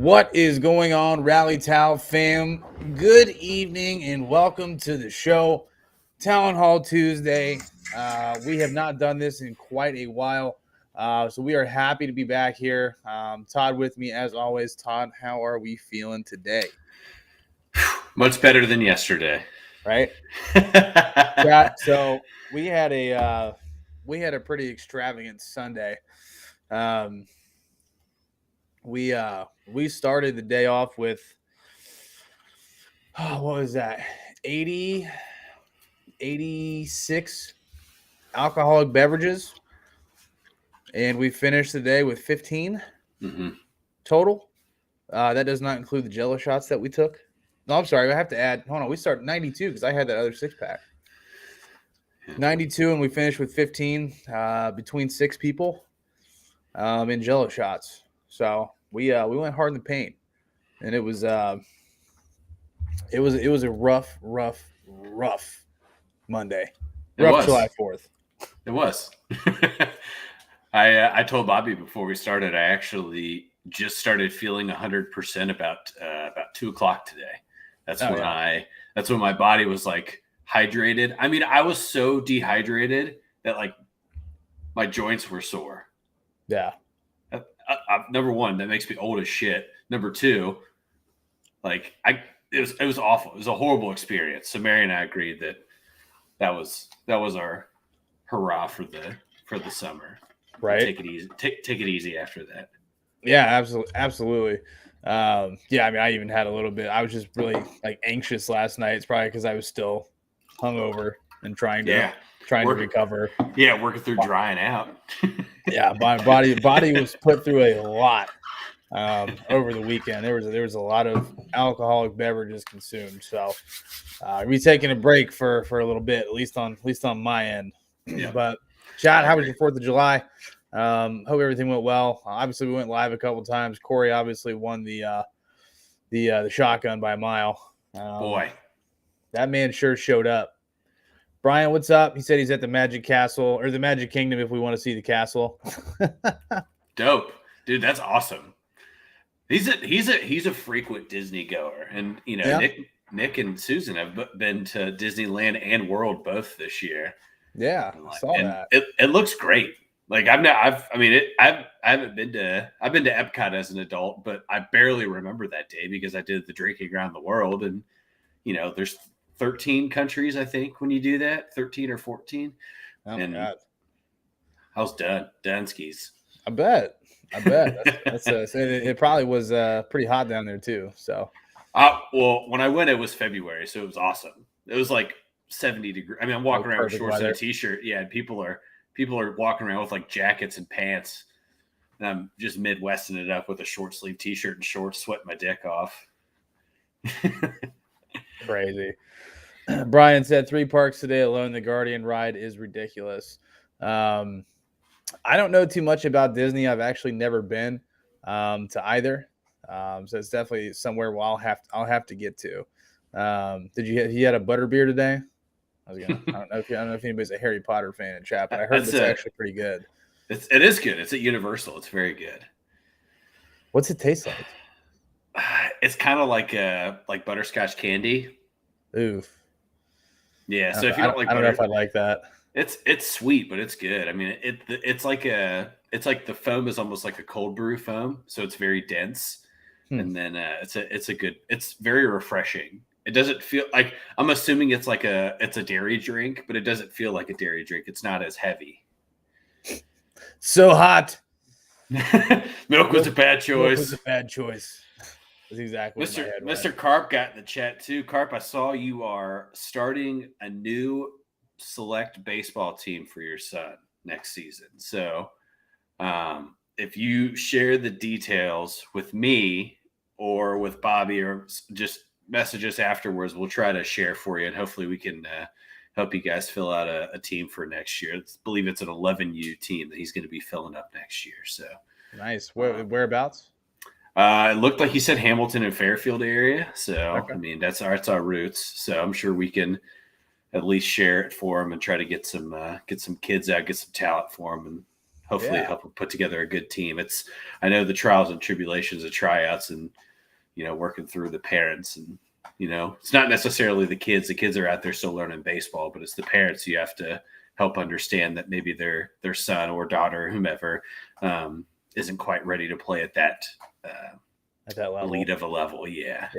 What is going on, Rally Towel fam? Good evening and welcome to the show, Town Hall Tuesday. We have not done this in quite a while, so we are happy to be back here. Todd with me as always. Todd, how are we feeling today? Much better than yesterday, right? Yeah. So we had a pretty extravagant Sunday. We started the day off with what was that? 86 alcoholic beverages, and we finished the day with 15 total. That does not include the Jello shots that we took. No, I'm sorry. I have to add. Hold on. We started 92 because I had that other 6-pack. 92, and we finished with 15 between 6 people in Jello shots. So we went hard in the paint, and it was a rough Monday. Rough July 4th. It was. I told Bobby before we started, I actually just started feeling 100% about 2:00 today. That's when my body was like hydrated. I mean, I was so dehydrated that like my joints were sore. Yeah. Number one, that makes me old as shit. Number two, like it was awful. It was a horrible experience. So Mary and I agreed that was our hurrah for the summer. Right. Take it easy. Take it easy after that. Yeah, absolutely. I mean, I even had a little bit. I was just really like anxious last night. It's probably because I was still hungover and trying to recover. Yeah, working through drying out. Yeah, my body was put through a lot over the weekend. There was a lot of alcoholic beverages consumed. So we taking a break for a little bit, at least on my end. Yeah. But Chad, how was your 4th of July? Hope everything went well. Obviously, we went live a couple times. Corey obviously won the shotgun by a mile. Boy, that man sure showed up. Brian, what's up? He said he's at the Magic Castle or the Magic Kingdom if we want to see the castle. Dope, dude. That's awesome. He's a frequent Disney goer, and you know Nick and Susan have been to Disneyland and World both this year. Yeah, I saw that. It looks great. Like I've been to Epcot as an adult, but I barely remember that day because I did the drinking around the world, and you know, there's 13 countries I think when you do that, 13 or 14. Oh my God. I was done skis. I bet. It probably was pretty hot down there too. So, well, when I went, it was February, so it was awesome. It was like 70 degrees. I mean, I'm walking around with shorts and a t-shirt. Yeah, and people are walking around with like jackets and pants, and I'm just Midwesting it up with a short sleeve t-shirt and shorts, sweating my dick off. Crazy. Brian said 3 parks today alone. The Guardian ride is ridiculous. I don't know too much about Disney. I've actually never been to either. So it's definitely somewhere I'll have to get to. He had a butterbeer today? I don't know if anybody's a Harry Potter fan in chat, but I heard it's actually pretty good. It is good. It's at Universal. It's very good. What's it taste like? It's kind of like butterscotch candy. Oof. Yeah. So if you don't like, I don't know if I like that. It's sweet, but it's good. I mean, it's like the foam is almost like a cold brew foam, so it's very dense, and then it's very refreshing. It doesn't feel like, I'm assuming it's a dairy drink, but it doesn't feel like a dairy drink. It's not as heavy. So hot. Milk was a bad choice. Milk was a bad choice. That's exactly what Mr. Carp got in the chat too. Carp, I saw you are starting a new select baseball team for your son next season. So if you share the details with me or with Bobby, or just message us afterwards, we'll try to share for you, and hopefully we can help you guys fill out a team for next year. I believe it's an 11U team that he's going to be filling up next year. So nice. Whereabouts? It looked like he said Hamilton and Fairfield area. So okay. I mean, that's our roots. So I'm sure we can at least share it for him and try to get some kids out, get some talent for him, and hopefully help them put together a good team. I know the trials and tribulations of tryouts and, working through the parents and, it's not necessarily the kids. The kids are out there still learning baseball, but it's the parents you have to help understand that maybe their son or daughter, whomever, isn't quite ready to play at that level. Elite of a level. Yeah.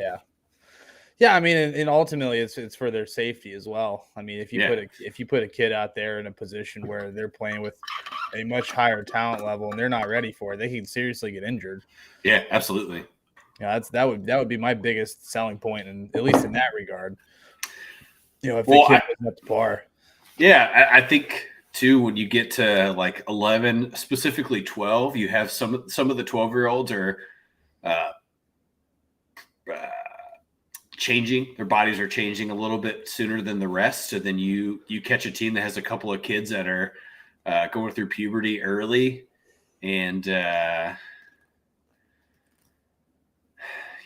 Yeah, I mean, and ultimately, it's for their safety as well. I mean, if you put a kid out there in a position where they're playing with a much higher talent level and they're not ready for it, they can seriously get injured. Yeah, absolutely. Yeah, that would be my biggest selling point, and at least in that regard. If the kid was up to par. Yeah, I think too, when you get to like 11, specifically 12, you have some of the 12-year-olds are changing. Their bodies are changing a little bit sooner than the rest. So then you catch a team that has a couple of kids that are going through puberty early, and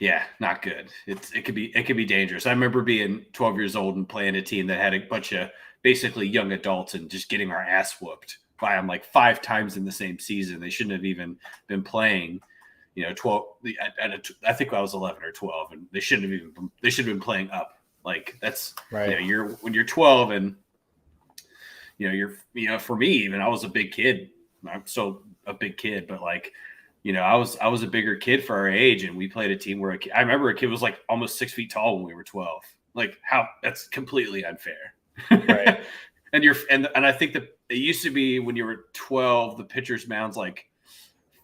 yeah, not good. It could be dangerous. I remember being 12 years old and playing a team that had a bunch of basically young adults and just getting our ass whooped by them like 5 times in the same season. They shouldn't have even been playing. 12. I think I was 11 or 12, and they should have been playing up. Like that's right. When you're 12 and you're for me, even I was a big kid. I'm still a big kid, but like, I was a bigger kid for our age, and we played a team where I remember a kid was like almost 6 feet tall when we were 12. Like that's completely unfair. Right. and I think that it used to be when you were 12, the pitcher's mound's like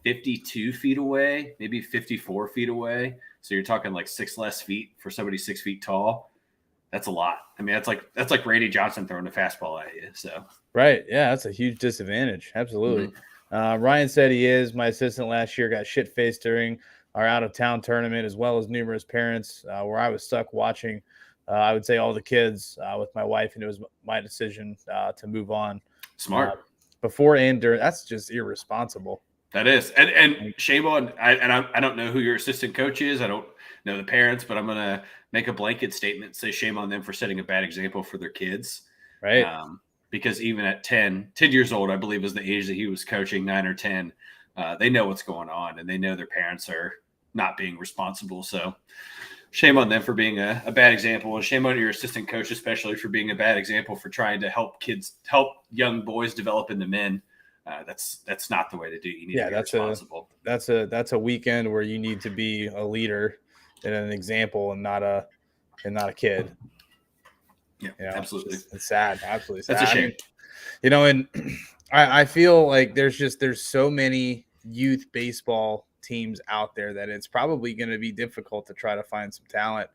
52 feet away, maybe 54 feet away. So you're talking like 6 less feet for somebody 6 feet tall. That's a lot. I mean, that's like Randy Johnson throwing a fastball at you. So right, yeah, that's a huge disadvantage. Absolutely. Ryan said he is. My assistant last year got shit-faced during our out-of-town tournament, as well as numerous parents, where I was stuck watching. I would say all the kids with my wife, and it was my decision to move on. Smart. Before and during, that's just irresponsible. That is, and shame on. I don't know who your assistant coach is. I don't know the parents, but I'm gonna make a blanket statement, say shame on them for setting a bad example for their kids. Right. Because even at 10 years old, I believe was the age that he was coaching, 9 or 10, they know what's going on, and they know their parents are not being responsible. So shame on them for being a bad example, and shame on your assistant coach, especially for being a bad example for trying to help young boys develop into men. That's not the way to do it. You need to be responsible. That's a weekend where you need to be a leader and an example, and not a kid. Yeah, absolutely. It's sad. Absolutely sad. That's a shame. And I feel like there's so many youth baseball teams out there that it's probably going to be difficult to try to find some talent,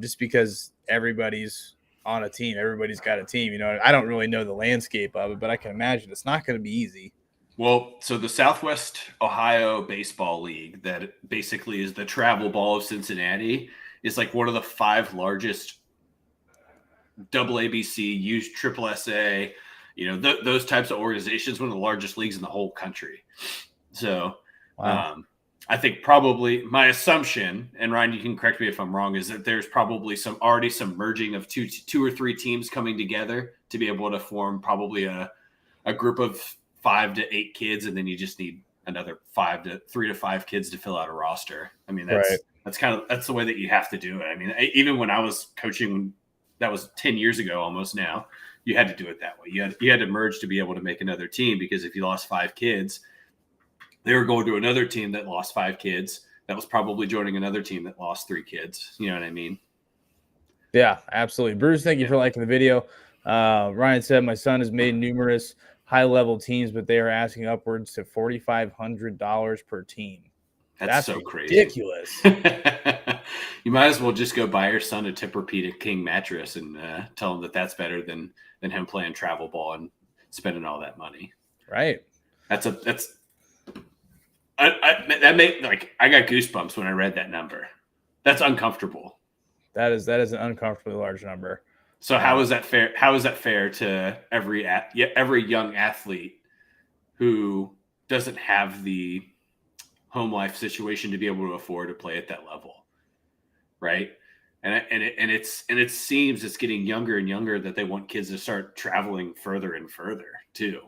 just because everybody's on a team. Everybody's got a team. I don't really know the landscape of it, but I can imagine it's not going to be easy. Well, so the Southwest Ohio Baseball League, that basically is the travel ball of Cincinnati, is like one of the 5 largest AABC, used triple SA, those types of organizations, one of the largest leagues in the whole country. So wow. I think probably my assumption, and Ryan, you can correct me if I'm wrong, is that there's probably some merging of two or three teams coming together to be able to form probably a group of 5 to 8 kids, and then you just need another 3 to 5 kids to fill out a roster. I mean, that's the way that you have to do it. I mean, even when I was coaching, that was 10 years ago almost now, you had to do it that way. You had to merge to be able to make another team, because if you lost 5 kids, they were going to another team that lost 5 kids that was probably joining another team that lost 3 kids. You know what I mean? Yeah, absolutely. Bruce, thank you for liking the video. Ryan said, my son has made numerous high-level teams, but they are asking upwards to $4,500 per team. That's so crazy. Ridiculous. You might as well just go buy your son a Tempur-Pedic King mattress and tell him that that's better than him playing travel ball and spending all that money. Right. I got goosebumps when I read that number. That's uncomfortable. That is an uncomfortably large number. So how is that fair? How is that fair to every young athlete who doesn't have the home life situation to be able to afford to play at that level, right? And it seems it's getting younger and younger that they want kids to start traveling further and further too.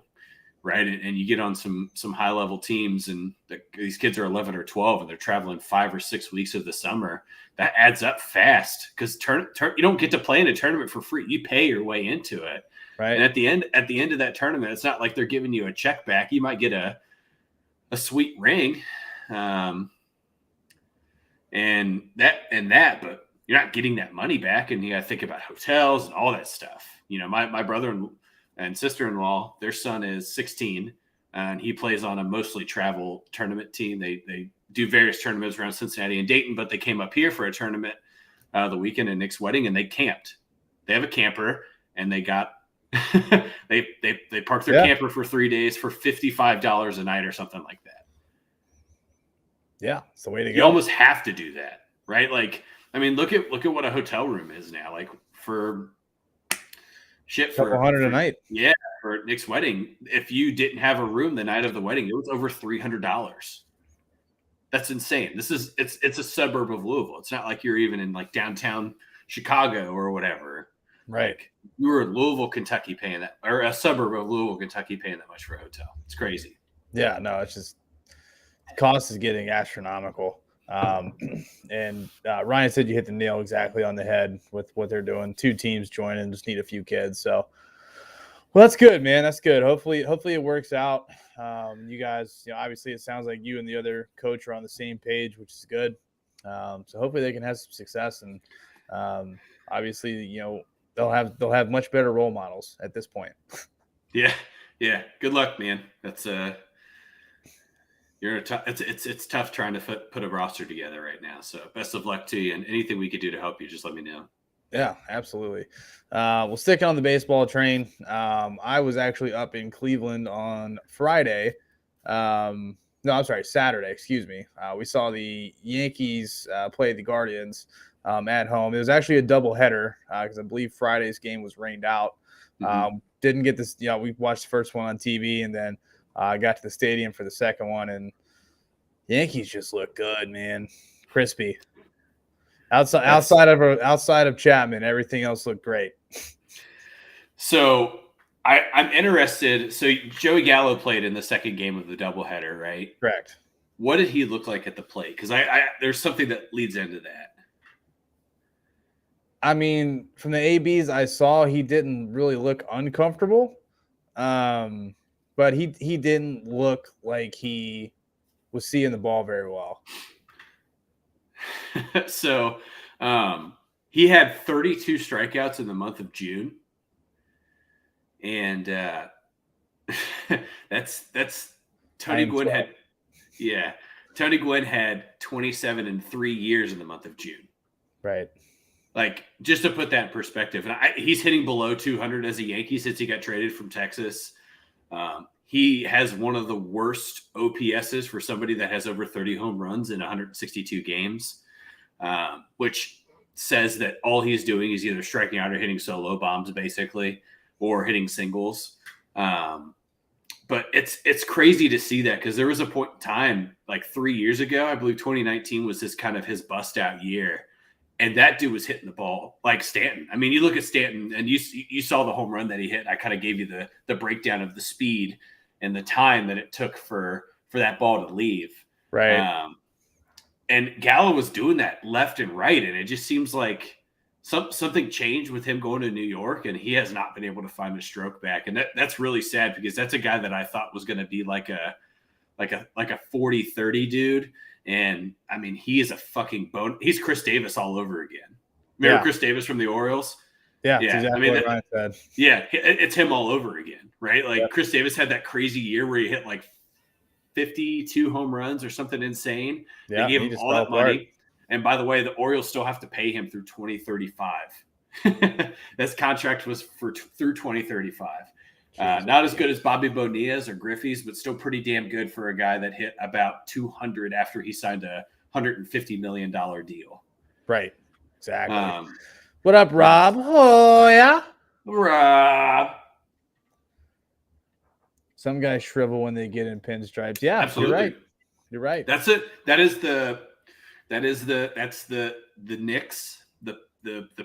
right? And you get on some high level teams, and these kids are 11 or 12, and they're traveling 5 or 6 weeks of the summer. That adds up fast because you don't get to play in a tournament for free. You pay your way into it, Right. and at the end of that tournament, it's not like they're giving you a check back. You might get a sweet ring, and that, but you're not getting that money back, and you got to think about hotels and all that stuff. My brother and sister-in-law, their son is 16, and he plays on a mostly travel tournament team. They do various tournaments around Cincinnati and Dayton, but they came up here for a tournament the weekend at Nick's wedding, and they camped. They have a camper, and they got they parked their camper for 3 days for $55 a night or something like that. Yeah, it's the way to go. You almost have to do that, right? Like, I mean, look at what a hotel room is now. Like for shit for $100 a night. Yeah, for Nick's wedding. If you didn't have a room the night of the wedding, it was over $300. That's insane. It's a suburb of Louisville. It's not like you're even in like downtown Chicago or whatever. Right. Like, you were in Louisville, Kentucky paying that, or a suburb of Louisville, Kentucky paying that much for a hotel. It's crazy. Yeah, no, it's just cost is getting astronomical. And Ryan said you hit the nail exactly on the head with what they're doing. 2 teams joining, just need a few kids. So, well, that's good, man. That's good. Hopefully it works out. You guys, obviously it sounds like you and the other coach are on the same page, which is good. So hopefully they can have some success, and obviously, they'll have much better role models at this point. Yeah. Good luck, man. That's it's tough trying to put a roster together right now. So best of luck to you, and anything we could do to help you, just let me know. Yeah, absolutely. We'll stick on the baseball train. I was actually up in Cleveland on Friday. Saturday. Excuse me. We saw the Yankees play the Guardians at home. It was actually a doubleheader because I believe Friday's game was rained out. Didn't get this. We watched the first one on TV, and then got to the stadium for the second one, and Yankees just look good, man. Crispy. Outside of Chapman, everything else looked great. So I'm interested. So Joey Gallo played in the second game of the doubleheader, right? Correct. What did he look like at the plate? Because there's something that leads into that. I mean, from the ABs I saw, he didn't really look uncomfortable, but he didn't look like he was seeing the ball very well. So he had 32 strikeouts in the month of June. And that's Tony Gwynn had. Yeah. Tony Gwynn had 27 in 3 years in the month of June. Right. Like, just to put that in perspective, and he's hitting below 200 as a Yankee since he got traded from Texas. He has one of the worst OPSs for somebody that has over 30 home runs in 162 games, which says that all he's doing is either striking out or hitting solo bombs, basically, or hitting singles. But it's crazy to see that, because there was a point in time like 3 years ago, I believe 2019 was this kind of his bust out year. And that dude was hitting the ball like Stanton. I mean, you look at Stanton and you saw the home run that he hit. I kind of gave you the breakdown of the speed and the time that it took for that ball to leave. Right. And Gallo was doing that left and right. And it just seems like something changed with him going to New York, and he has not been able to find a stroke back. And that's really sad, because that's a guy that I thought was going to be like a 40-30 dude. And I mean, he is a fucking bone. He's Chris Davis all over again. Remember Chris Davis from the Orioles? Yeah. Exactly, I mean, what Ryan said. Yeah. It's him all over again, right? Like, Chris Davis had that crazy year where he hit like 52 home runs or something insane. Yeah, they gave him all that money. And by the way, the Orioles still have to pay him through 2035. This contract was through 2035. Not as good as Bobby Bonilla's or Griffey's, but still pretty damn good for a guy that hit about 200 after he signed a $150 million deal. Right. Exactly. What up, Rob? Oh, yeah. Rob. Some guys shrivel when they get in pinstripes. Yeah, absolutely. You're right. That's it. That's the Knicks, the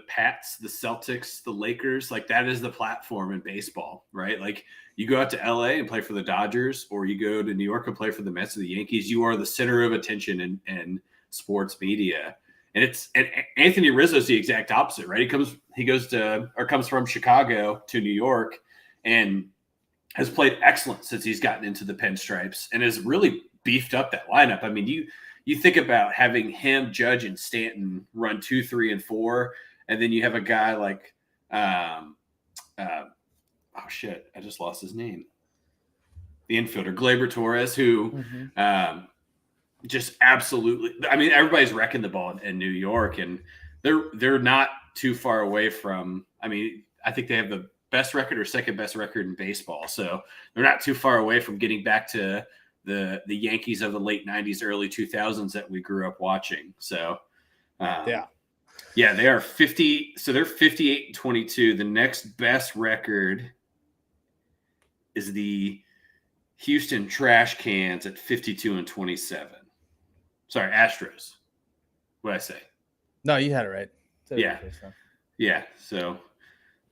Pats, the Celtics, the Lakers. Like, that is the platform in baseball, right? Like, You go out to LA and play for the Dodgers, or you go to New York and play for the Mets or the Yankees, you are the center of attention in sports media. And Anthony Rizzo's the exact opposite, right? He comes from Chicago to New York and has played excellent since he's gotten into the pinstripes and has really beefed up that lineup. I mean, you think about having him, Judge, and Stanton run 2, 3, and 4, and then you have a guy like oh shit, I just lost his name. The infielder, Gleyber Torres, who just absolutely. I mean, everybody's wrecking the ball in New York, and they're not too far away from. I mean, I think they have the best record or second best record in baseball, so they're not too far away from getting back to the Yankees of the late '90s, early 2000s that we grew up watching. So, yeah, they are 50. So they're 58-22. The next best record is the Houston Trash Cans at 52-27. Sorry, Astros. What did I say? No, you had it right. Yeah. So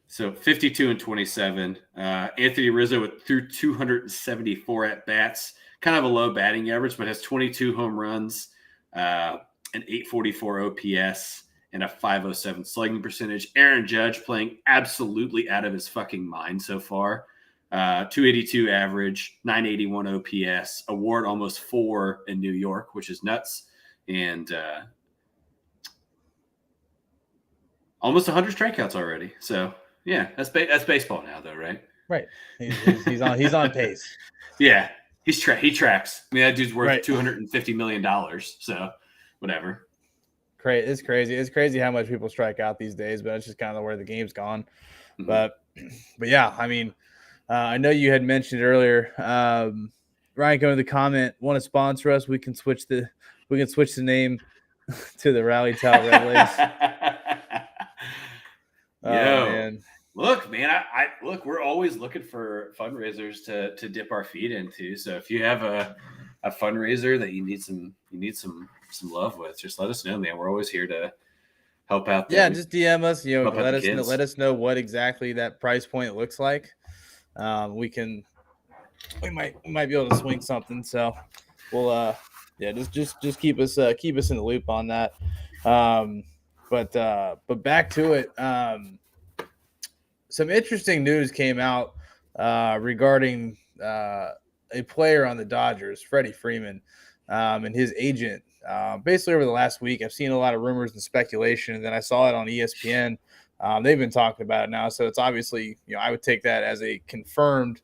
52-27. Anthony Rizzo threw 274 at bats, kind of a low batting average, but has 22 home runs, an 844 OPS, and a 507 slugging percentage. Aaron Judge playing absolutely out of his fucking mind so far. 282 average, 981 OPS, award almost 4 in New York, which is nuts. And almost 100 strikeouts already. So, yeah, that's baseball now, though, right? Right. He's on pace. Yeah, he tracks. I mean, that dude's worth $250 million. So, whatever. It's crazy. It's crazy how much people strike out these days, but it's just kind of where the game's gone. Mm-hmm. But yeah, I mean, I know you had mentioned earlier. Ryan, go to the comment. Want to sponsor us? We can switch the name to the Rally Towel Red Legs. Man. Look, man, I look. We're always looking for fundraisers to dip our feet into. So if you have a fundraiser that you need some love with, just let us know, man. We're always here to help out. Yeah, just DM us. Let us know what exactly that price point looks like. We might be able to swing something. So we'll just keep us in the loop on that. But back to it. Some interesting news came out regarding a player on the Dodgers, Freddie Freeman, and his agent. Basically, over the last week, I've seen a lot of rumors and speculation, and then I saw it on ESPN. They've been talking about it now, so it's obviously, I would take that as a confirmed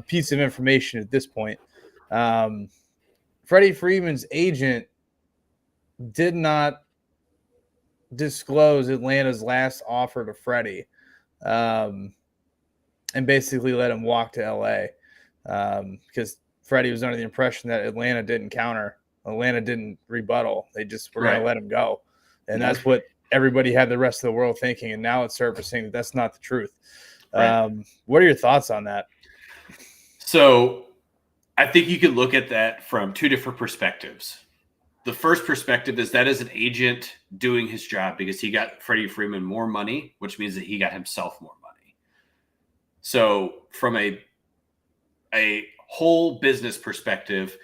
piece of information at this point. Freddie Freeman's agent did not disclose Atlanta's last offer to Freddie, and basically let him walk to LA because Freddie was under the impression that Atlanta didn't counter. Atlanta didn't rebuttal. They just were going to let him go. And that's what everybody had the rest of the world thinking. And now it's surfacing that that's not the truth. Right. What are your thoughts on that? So I think you can look at that from two different perspectives. The first perspective is that is an agent doing his job because he got Freddie Freeman more money, which means that he got himself more money. So from a whole business perspective,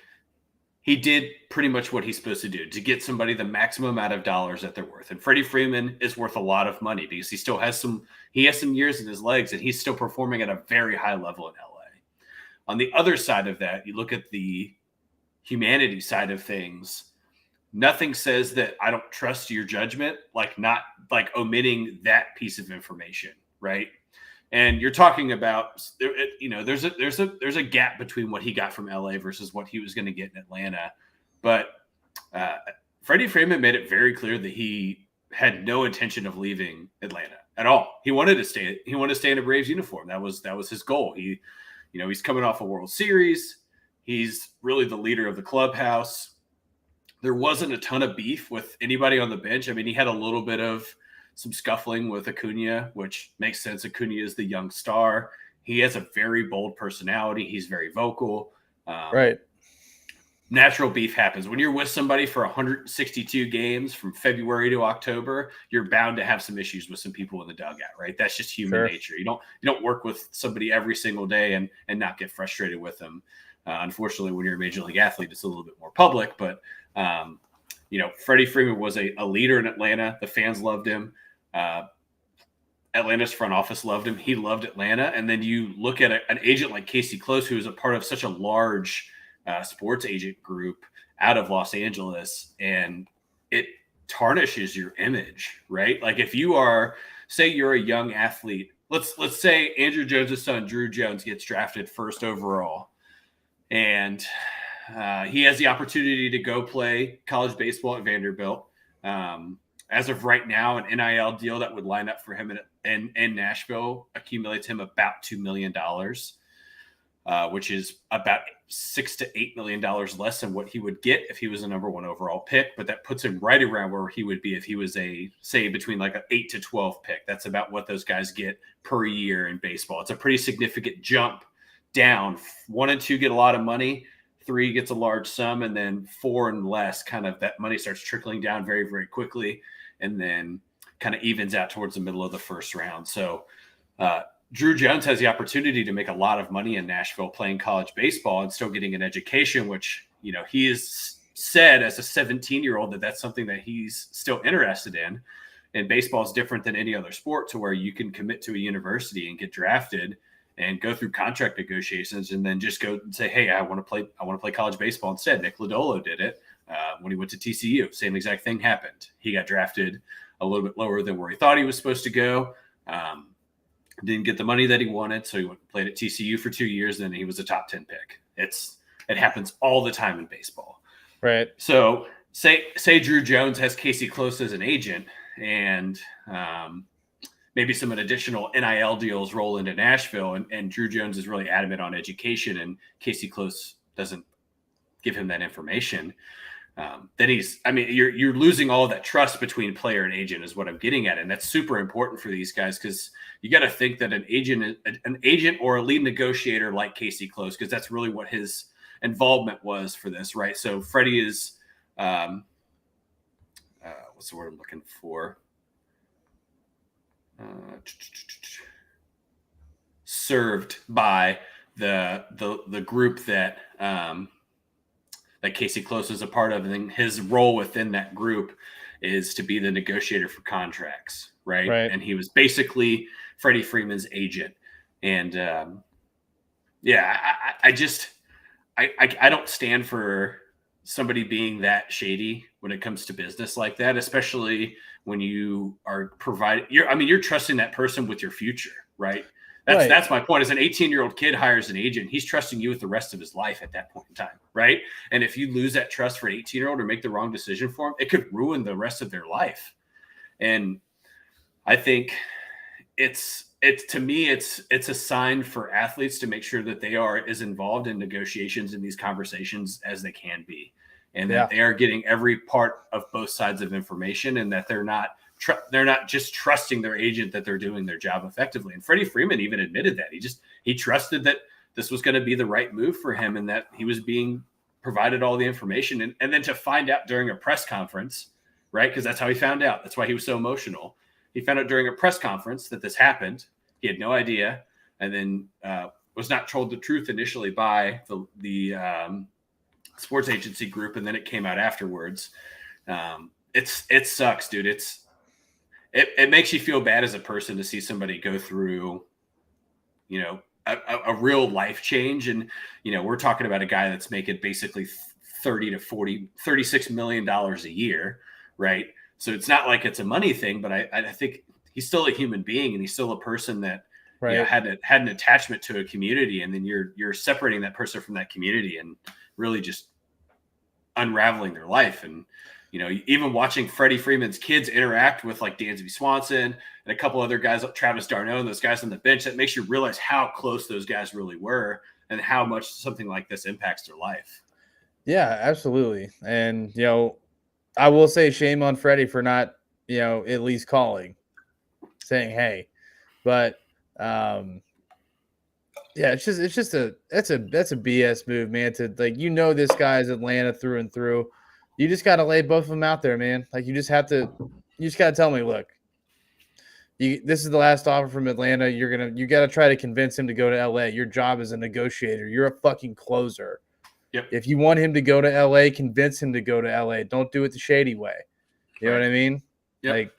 he did pretty much what he's supposed to do to get somebody the maximum amount of dollars that they're worth. And Freddie Freeman is worth a lot of money because he still has some years in his legs and he's still performing at a very high level in LA. On the other side of that, you look at the humanity side of things. Nothing says that I don't trust your judgment, not omitting that piece of information, right? And you're talking about, there's a gap between what he got from LA versus what he was going to get in Atlanta. But Freddie Freeman made it very clear that he had no intention of leaving Atlanta at all. He wanted to stay. He wanted to stay in a Braves uniform. That was his goal. He's coming off a World Series. He's really the leader of the clubhouse. There wasn't a ton of beef with anybody on the bench. I mean, he had a little bit of some scuffling with Acuna, which makes sense. Acuna is the young star. He has a very bold personality. He's very vocal. Right. natural beef happens. When you're with somebody for 162 games from February to October, you're bound to have some issues with some people in the dugout, right? That's just human nature. You don't work with somebody every single day and not get frustrated with them. Unfortunately, when you're a major league athlete, it's a little bit more public. But Freddie Freeman was a leader in Atlanta. The fans loved him. Atlanta's front office loved him. He loved Atlanta. And then you look at an agent like Casey Close, who is a part of such a large sports agent group out of Los Angeles, and it tarnishes your image, right? Like if you are, say you're a young athlete, let's say Andrew Jones' son, Drew Jones, gets drafted first overall, and he has the opportunity to go play college baseball at Vanderbilt. As of right now, an NIL deal that would line up for him in Nashville accumulates him about $2 million, which is about $6 to $8 million less than what he would get if he was a number 1 overall pick. But that puts him right around where he would be if he was between like an 8 to 12 pick. That's about what those guys get per year in baseball. It's a pretty significant jump down. 1 and 2 get a lot of money. 3 gets a large sum, and then 4 and less, kind of that money starts trickling down very, very quickly, and then kind of evens out towards the middle of the first round. So Drew Jones has the opportunity to make a lot of money in Nashville playing college baseball and still getting an education, which, he has said as a 17-year-old that that's something that he's still interested in. And baseball is different than any other sport, to where you can commit to a university and get drafted and go through contract negotiations and then just go and say, hey, I want to play college baseball instead. Nick Lodolo did it when he went to TCU. Same exact thing happened. He got drafted a little bit lower than where he thought he was supposed to go. Didn't get the money that he wanted, so he went and played at TCU for 2 years, and he was a top 10 pick. It happens all the time in baseball. Right. So say Drew Jones has Casey Close as an agent, and maybe some additional NIL deals roll into Nashville, and Drew Jones is really adamant on education, and Casey Close doesn't give him that information. Then you're losing all that trust between player and agent is what I'm getting at. And that's super important for these guys, because you got to think that an agent or a lead negotiator like Casey Close, because that's really what his involvement was for this, right? So Freddie is, what's the word I'm looking for? Served by the group that Casey Close is a part of, and then his role within that group is to be the negotiator for contracts, right? And he was basically Freddie Freeman's agent. And I don't stand for somebody being that shady when it comes to business like that, especially when you are you're trusting that person with your future, right? That's my point. As an 18-year-old kid hires an agent, he's trusting you with the rest of his life at that point in time, right? And if you lose that trust for an 18-year-old or make the wrong decision for him, it could ruin the rest of their life. And I think it's a sign for athletes to make sure that they are as involved in negotiations in these conversations as they can be, and that they are getting every part of both sides of information, and that they're not just trusting their agent that they're doing their job effectively. And Freddie Freeman even admitted that he trusted that this was going to be the right move for him, and that he was being provided all the information. And then to find out during a press conference, right? Because that's how he found out. That's why he was so emotional. He found out during a press conference that this happened. He had no idea, and then was not told the truth initially by the sports agency group, and then it came out afterwards. It sucks, dude. It makes you feel bad as a person to see somebody go through, a real life change. And, we're talking about a guy that's making basically $36 million a year. Right. So it's not like it's a money thing, but I think he's still a human being, and he's still a person that had an attachment to a community. And then you're separating that person from that community and really just unraveling their life. And, even watching Freddie Freeman's kids interact with like Dansby Swanson and a couple other guys, like Travis d'Arnaud and those guys on the bench, that makes you realize how close those guys really were and how much something like this impacts their life. Yeah, absolutely. And, I will say shame on Freddie for not, at least calling, saying, hey, but Yeah, that's a BS move, man. To like, this guy's Atlanta through and through. You just got to lay both of them out there, man. Like you just got to tell me, look, this is the last offer from Atlanta. You got to try to convince him to go to LA. Your job as a negotiator. You're a fucking closer. Yep. If you want him to go to LA, convince him to go to LA. Don't do it the shady way. You know what I mean? Yep. Like,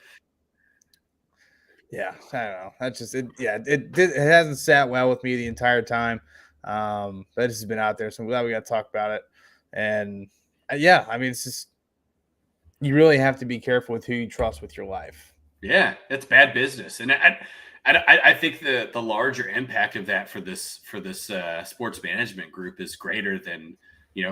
yeah, I don't know. That's just it. Yeah, it hasn't sat well with me the entire time. That has been out there, so I'm glad we got to talk about it. And yeah, I mean, it's just you really have to be careful with who you trust with your life. Yeah, it's bad business, and I think the larger impact of that for this sports management group is greater than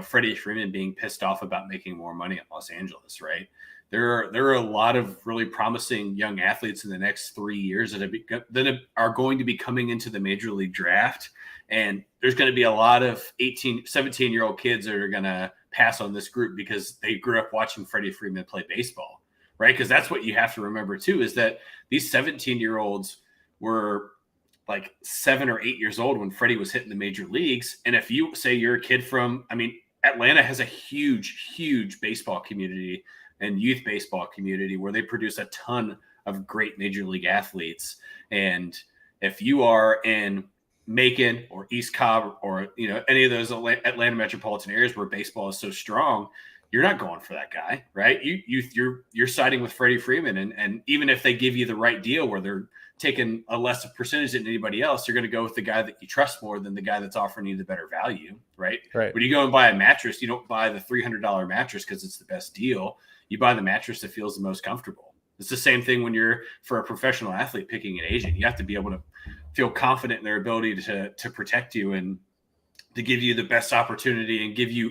Freddie Freeman being pissed off about making more money in Los Angeles, right? There are a lot of really promising young athletes in the next 3 years that are going to be coming into the major league draft, and there's going to be a lot of 18, 17-year-old kids that are going to pass on this group because they grew up watching Freddie Freeman play baseball. Right. Because that's what you have to remember, too, is that these 17-year-olds were like 7 or 8 years old when Freddie was hitting the major leagues. And if you say you're a kid Atlanta has a huge, huge baseball community and youth baseball community where they produce a ton of great major league athletes. And if you are in Macon or East Cobb or, any of those Atlanta metropolitan areas where baseball is so strong, you're not going for that guy, right? You're siding with Freddie Freeman, and even if they give you the right deal where they're taking a less percentage than anybody else, you're going to go with the guy that you trust more than the guy that's offering you the better value, right? Right. When you go and buy a mattress, you don't buy the $300 mattress because it's the best deal. You buy the mattress that feels the most comfortable. It's the same thing when you're for a professional athlete picking an agent. You have to be able to feel confident in their ability to protect you and to give you the best opportunity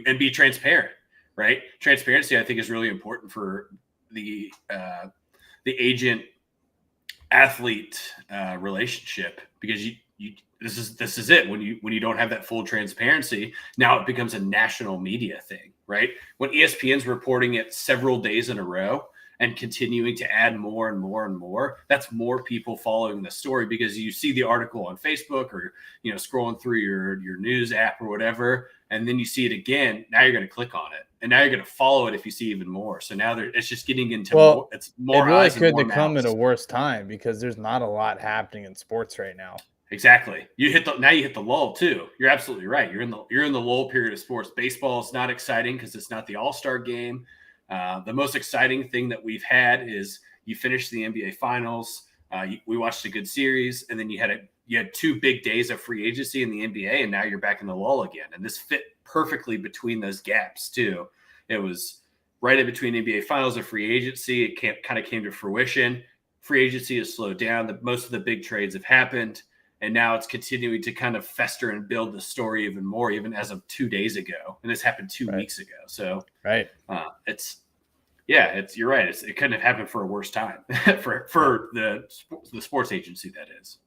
and be transparent. Right. Transparency, I think, is really important for the agent athlete relationship, because this is it. When you don't have that full transparency, now it becomes a national media thing. Right. When ESPN's reporting it several days in a row and continuing to add more and more and more, that's more people following the story because you see the article on Facebook or, scrolling through your news app or whatever. And then you see it again. Now you're going to click on it. And now you're going to follow it if you see even more. So now it's just getting into more. It's more. It really eyes couldn't and more come at a mouths. worse time because there's not a lot happening in sports right now. Exactly. You hit the lull too. You're absolutely right. You're in the lull period of sports. Baseball is not exciting because it's not the All-Star game. The most exciting thing that we've had is you finished the NBA Finals. We watched a good series, and then you had 2 big days of free agency in the NBA, and now you're back in the lull again. And this fit perfectly between those gaps too. It was right in between NBA Finals and free agency. It kind of came to fruition. Free agency has slowed down. Most of the big trades have happened, and now it's continuing to kind of fester and build the story even more, even as of 2 days ago. And this happened 2 weeks ago. So right, you're right. It couldn't have happened for a worse time for the sports agency, that is.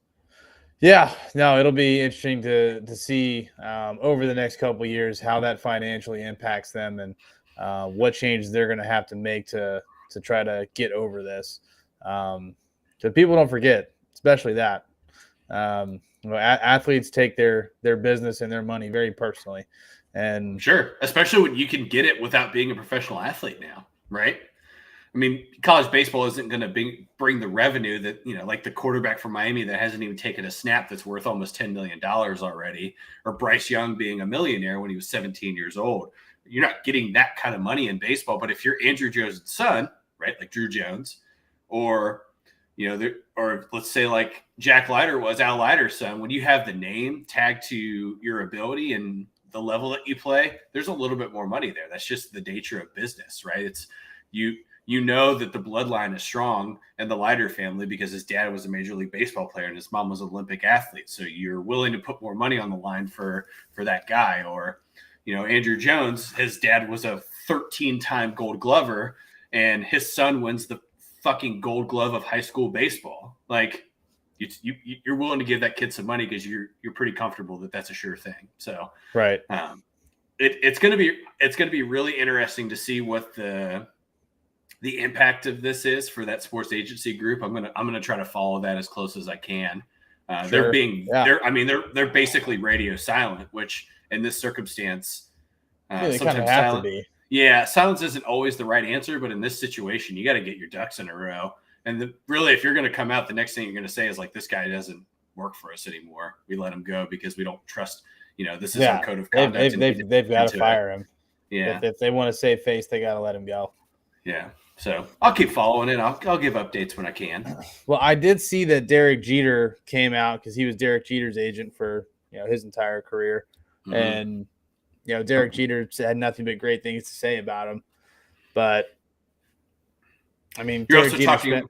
Yeah, no, it'll be interesting to see over the next couple of years how that financially impacts them and what changes they're going to have to make to try to get over this. So people don't forget, especially that athletes take their business and their money very personally, and sure, especially when you can get it without being a professional athlete now, right? I mean, college baseball isn't going to bring the revenue that, like the quarterback from Miami that hasn't even taken a snap that's worth almost $10 million already, or Bryce Young being a millionaire when he was 17 years old. You're not getting that kind of money in baseball. But if you're Andrew Jones' son, right, like Drew Jones, or, or let's say like Jack Leiter was Al Leiter's son, when you have the name tagged to your ability and the level that you play, there's a little bit more money there. That's just the nature of business, right? It's you know that the bloodline is strong in the Leiter family because his dad was a Major League Baseball player and his mom was an Olympic athlete. So you're willing to put more money on the line for that guy. Or, Andrew Jones, his dad was a 13-time Gold Glover and his son wins the fucking Gold Glove of high school baseball. Like you're willing to give that kid some money because you're pretty comfortable that that's a sure thing. So right. It's going to be really interesting to see what the impact of this is for that sports agency group. I'm gonna try to follow that as close as I can. They're Sure. being, Yeah. they're basically radio silent, which in this circumstance, Yeah, they kind of sometimes have to silent. be. Yeah, silence isn't always the right answer, but in this situation, you got to get your ducks in a row. And really, if you're going to come out, the next thing you're going to say is like, this guy doesn't work for us anymore. We let him go because we don't trust. This is our code of conduct. They've got to fire him. Yeah. If they want to save face, they got to let him go. Yeah. So I'll keep following it. I'll give updates when I can. Well, I did see that Derek Jeter came out because he was Derek Jeter's agent for his entire career, and Derek Jeter had nothing but great things to say about him. But I mean, you're Derek also Jeter talking.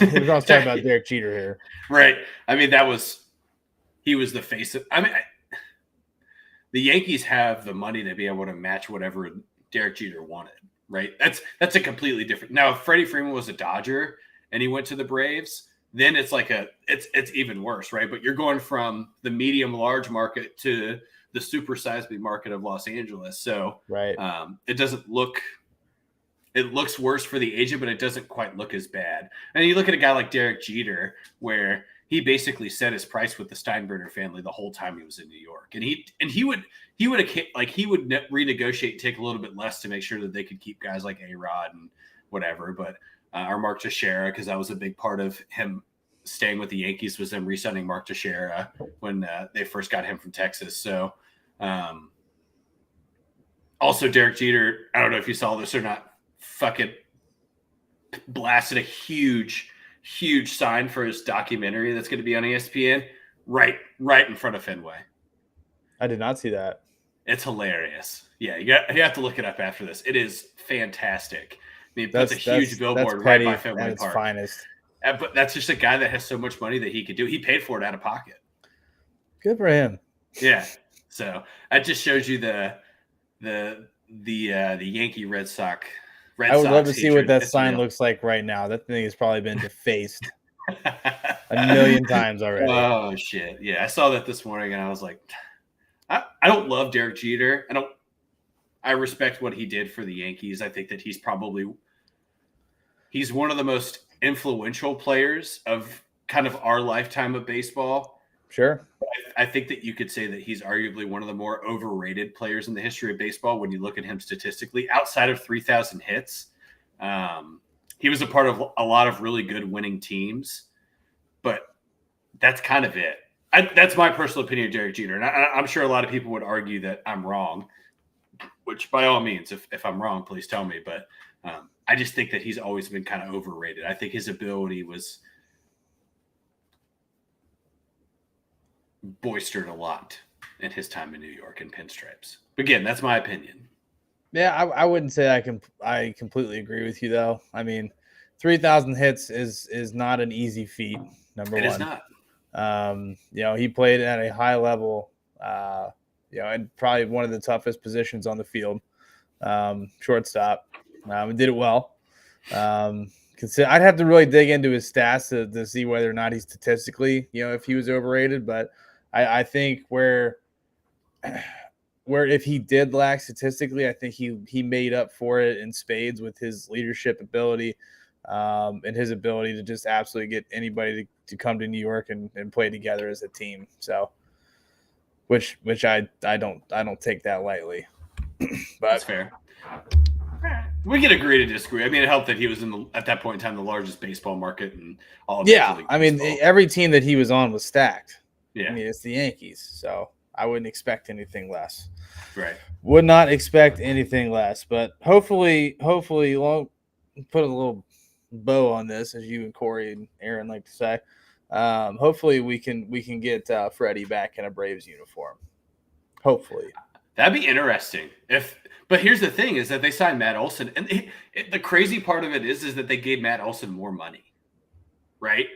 We're also talking about Derek Jeter here, right? I mean, he was the face of. The Yankees have the money to be able to match whatever Derek Jeter wanted. Right. That's a completely different. Now, if Freddie Freeman was a Dodger and he went to the Braves, then it's like it's even worse. Right. But you're going from the medium large market to the super size B market of Los Angeles. So right. It looks worse for the agent, but it doesn't quite look as bad. And you look at a guy like Derek Jeter, where he basically set his price with the Steinbrenner family the whole time he was in New York, and he would renegotiate, take a little bit less to make sure that they could keep guys like A-Rod and whatever. But our Mark Teixeira, because that was a big part of him staying with the Yankees, was them re-signing Mark Teixeira when they first got him from Texas. So also Derek Jeter, I don't know if you saw this or not, fucking blasted a huge sign for his documentary that's going to be on ESPN right in front of Fenway. I did not see that. It's hilarious. Yeah, you have to look it up after this. It is fantastic. I mean, that's a huge billboard right by Fenway Park. Finest. But that's just a guy that has so much money that he could do. He paid for it out of pocket. Good for him. Yeah. So that just shows you the Yankee Red Sox. I would love to see what that sign looks like right now. That thing has probably been defaced a million times already. Oh shit! Yeah, I saw that this morning, and I was like, I don't love Derek Jeter. I respect what he did for the Yankees. I think that he's one of the most influential players of kind of our lifetime of baseball. Sure. I think that you could say that he's arguably one of the more overrated players in the history of baseball when you look at him statistically. Outside of 3,000 hits, he was a part of a lot of really good winning teams, but that's kind of it. That's my personal opinion of Derek Jeter, and I'm sure a lot of people would argue that I'm wrong, which by all means, if I'm wrong, please tell me. But I just think that he's always been kind of overrated. I think his ability was boistered a lot in his time in New York in pinstripes. Again, that's my opinion. Yeah, I wouldn't say I completely agree with you though. I mean, 3,000 hits is not an easy feat. Number one, it is not. He played at a high level. And probably one of the toughest positions on the field, shortstop. And did it well. I'd have to really dig into his stats to see whether or not he's statistically, if he was overrated. But I think where if he did lack statistically, I think he made up for it in spades with his leadership ability and his ability to just absolutely get anybody to come to New York and play together as a team. So, which I don't take that lightly. But that's fair. We can agree to disagree. I mean, it helped that he was at that point in time the largest baseball market and all of every team that he was on was stacked. Yeah. I mean, it's the Yankees, so I wouldn't expect anything less. Right. Would not expect anything less, but hopefully we'll put a little bow on this, as you and Corey and Aaron like to say. Hopefully we can get Freddie back in a Braves uniform. Hopefully. That'd be interesting. But here's the thing: is that they signed Matt Olson, and the crazy part of it is that they gave Matt Olson more money, right?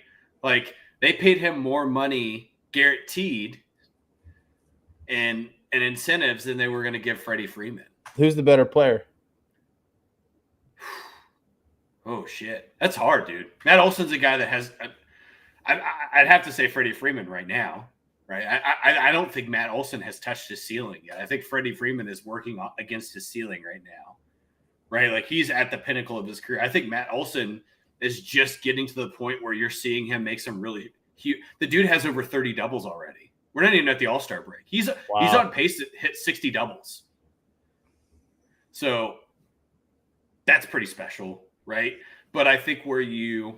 Like they paid him more money guaranteed and incentives than they were going to give Freddie Freeman. Who's the better player? Oh shit, that's hard, dude. Matt Olson's a guy that has. I'd have to say Freddie Freeman right now. Right, I don't think Matt Olson has touched his ceiling yet. I think Freddie Freeman is working against his ceiling right now, right? Like he's at the pinnacle of his career. I think Matt Olson is just getting to the point where you're seeing him make some really The dude has over 30 doubles already. We're not even at the All-Star break. He's on pace to hit 60 doubles. So that's pretty special, right? But I think where your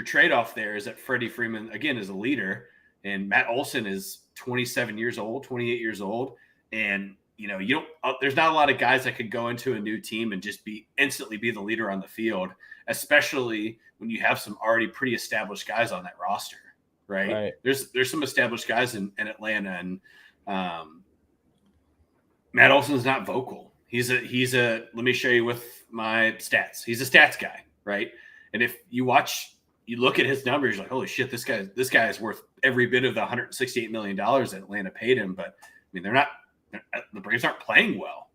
trade-off there is that Freddie Freeman, again, is a leader, and Matt Olson is 27 years old, 28 years old, and there's not a lot of guys that could go into a new team and just instantly be the leader on the field, especially when you have some already pretty established guys on that roster, right? There's some established guys in Atlanta, and Matt Olson's not vocal. He's a let me show you with my stats. He's a stats guy, right? And if you look at his numbers, you're like, holy shit, this guy is worth every bit of the $168 million that Atlanta paid him. But I mean, the Braves aren't playing well.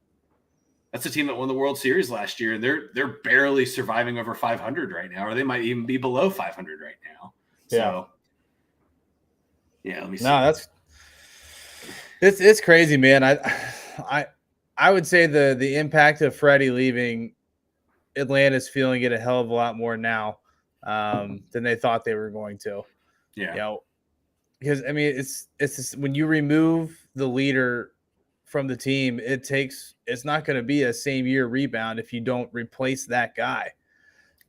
That's a team that won the World Series last year, and they're barely surviving over 500 right now, or they might even be below 500 right now. So, let me see. No, it's crazy, man. I would say the impact of Freddie leaving, Atlanta's feeling it a hell of a lot more now than they thought they were going to. Yeah, because I mean, it's just, when you remove the leader from the team, it's not going to be a same year rebound if you don't replace that guy.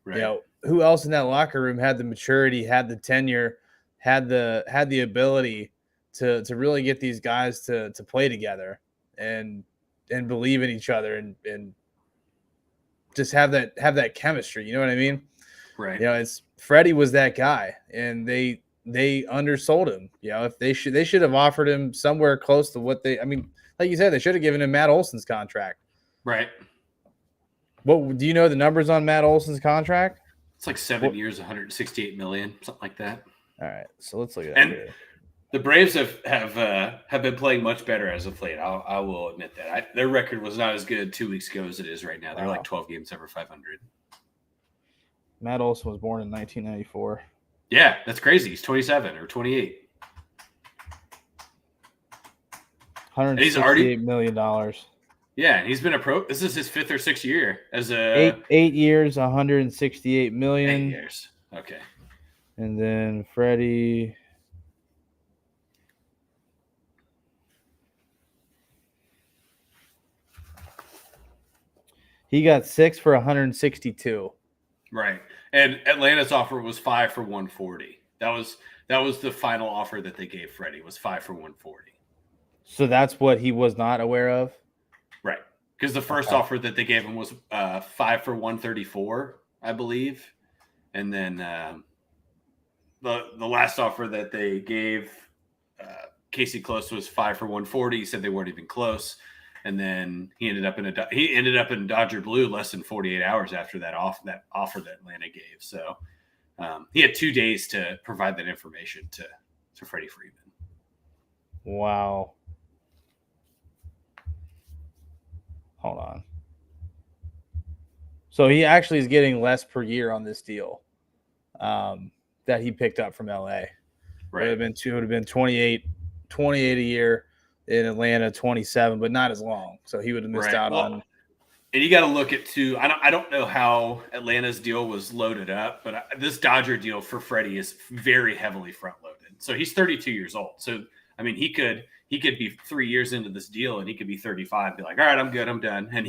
Right. Who else in that locker room had the maturity, had the tenure, had the ability to really get these guys to play together and believe in each other and just have that chemistry. You know what I mean? Right. It's Freddie was that guy, and they undersold him. If they should have offered him somewhere close to what like you said, they should have given him Matt Olson's contract. Right. What do you know the numbers on Matt Olson's contract? It's like 7 years, $168 million, something like that. All right, so let's look at that. And the Braves have been playing much better as of late. I will admit that. Their record was not as good 2 weeks ago as it is right now. They're like 12 games over 500. Matt Olson was born in 1994. Yeah, that's crazy. He's 27 or 28. $168 million. Yeah, and he's been a pro. This is his 5th or 6th year as a 8 years, $168 million. 8 years. Okay. And then Freddie. He got 6 for 162. Right. And Atlanta's offer was 5 for 140. That was the final offer that they gave Freddie, was 5 for 140. So that's what he was not aware of? Right. Because the first offer that they gave him was 5 for 134, I believe. And then the last offer that they gave Casey Close was 5 for 140. He said they weren't even close. And then he ended up in Dodger blue less than 48 hours after that offer that Atlanta gave. So he had 2 days to provide that information to Freddie Freeman. Wow. Hold on. So he actually is getting less per year on this deal that he picked up from LA. Right. It would have been 28 a year. In Atlanta, 27, but not as long. So he would have missed out on. And you got to look at too. I don't know how Atlanta's deal was loaded up, but this Dodger deal for Freddie is very heavily front loaded. So he's 32 years old. So I mean, he could be 3 years into this deal and he could be 35, be like, all right, I'm good, I'm done. And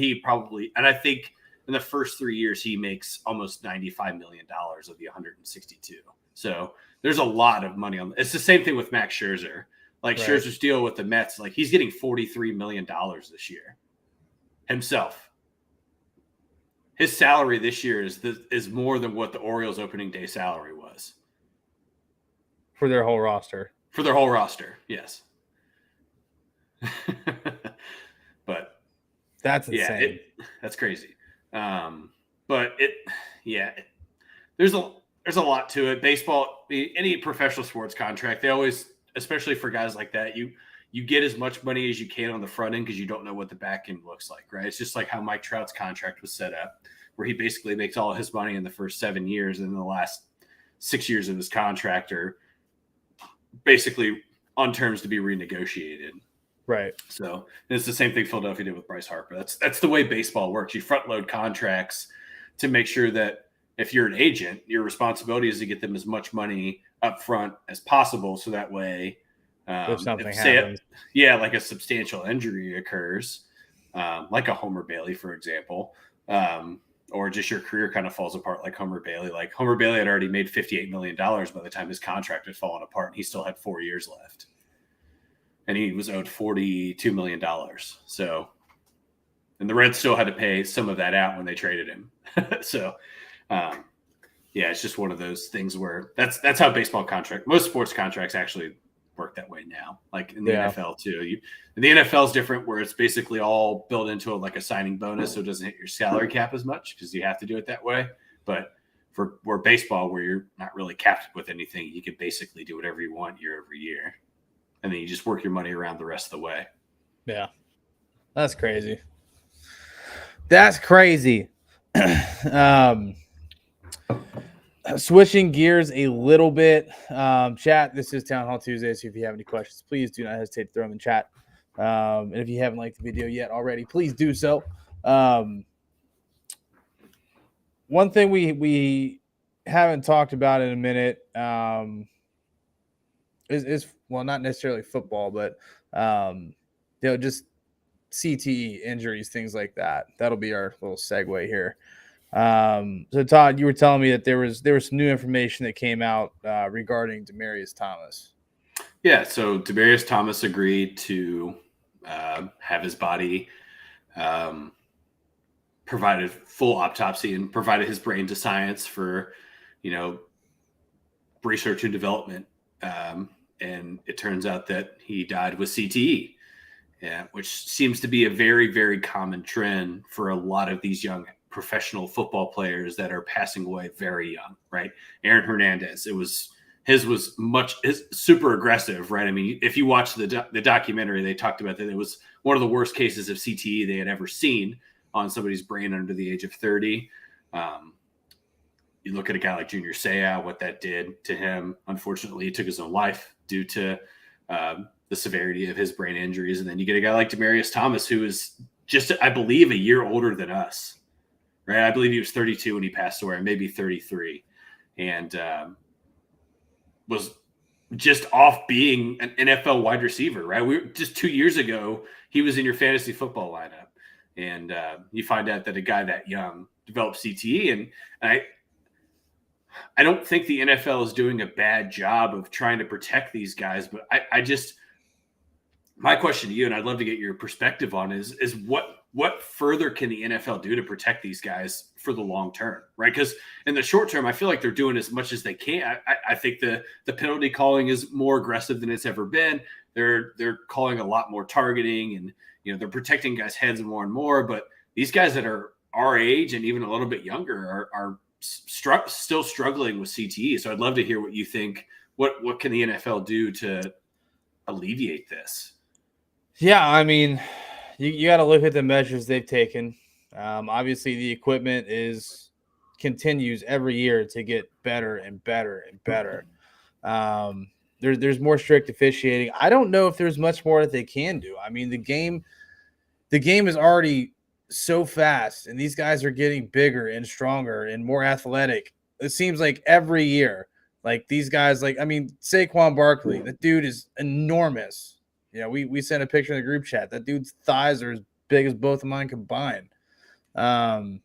I think in the first 3 years he makes almost $95 million of the 162. So there's a lot of money on. It's the same thing with Max Scherzer. Like right. Scherzer's deal with the Mets, like he's getting $43 million this year himself. His salary this year is more than what the Orioles opening day salary was. For their whole roster. For their whole roster, yes. But that's insane. That's crazy. There's a lot to it. Baseball, any professional sports contract, they always, especially for guys like that, you get as much money as you can on the front end because you don't know what the back end looks like, right? It's just like how Mike Trout's contract was set up, where he basically makes all his money in the first 7 years, and the last 6 years of his contract are basically on terms to be renegotiated. Right. So it's the same thing Philadelphia did with Bryce Harper. That's the way baseball works. You front load contracts to make sure that if you're an agent, your responsibility is to get them as much money up front as possible. So that way, If something if say, happens. like a substantial injury occurs, like a Homer Bailey, for example, or just your career kind of falls apart like Homer Bailey. Like Homer Bailey had already made $58 million by the time his contract had fallen apart, and he still had 4 years left. And he was owed $42 million. So, and the Reds still had to pay some of that out when they traded him. So, yeah, it's just one of those things where that's how baseball most sports contracts actually work that way now. Like in the NFL too. The NFL is different, where it's basically all built into like a signing bonus, so it doesn't hit your salary cap as much because you have to do it that way. But for baseball, where you're not really capped with anything, you can basically do whatever you want year over year, and then you just work your money around the rest of the way. Yeah, that's crazy. That's crazy. Switching gears a little bit, chat. This is Town Hall Tuesday, so if you have any questions, please do not hesitate to throw them in chat. And if you haven't liked the video yet already, please do so. One thing we haven't talked about in a minute is well, not necessarily football, but just CTE injuries, things like that. That'll be our little segue here. So Todd, you were telling me that there was some new information that came out regarding Demaryius Thomas. Yeah, so Demaryius Thomas agreed to have his body provided full autopsy and provided his brain to science for, research and development. And it turns out that he died with CTE, which seems to be a very, very common trend for a lot of these young professional football players that are passing away very young, right? Aaron Hernandez, his was super aggressive, right? I mean, if you watch the documentary, they talked about that it was one of the worst cases of CTE they had ever seen on somebody's brain under the age of 30. You look at a guy like Junior Seau, what that did to him. Unfortunately, he took his own life due to the severity of his brain injuries. And then you get a guy like Demaryius Thomas, who is just, I believe, a year older than us. Right, I believe he was 32 when he passed away, maybe 33, and was just off being an NFL wide receiver. Right, we just 2 years ago he was in your fantasy football lineup, and you find out that a guy that young developed CTE, and I don't think the NFL is doing a bad job of trying to protect these guys, but I just my question to you, and I'd love to get your perspective on, is what further can the NFL do to protect these guys for the long term, right? Because in the short term, I feel like they're doing as much as they can. I think the penalty calling is more aggressive than it's ever been. They're calling a lot more targeting, and they're protecting guys' heads more and more. But these guys that are our age and even a little bit younger are still struggling with CTE. So I'd love to hear what you think. What can the NFL do to alleviate this? Yeah, I mean, you got to look at the measures they've taken. Obviously, the equipment continues every year to get better and better and better. There's more strict officiating. I don't know if there's much more that they can do. I mean, the game is already so fast, and these guys are getting bigger and stronger and more athletic. It seems like every year, like these guys, Saquon Barkley, that dude is enormous. We sent a picture in the group chat. That dude's thighs are as big as both of mine combined. And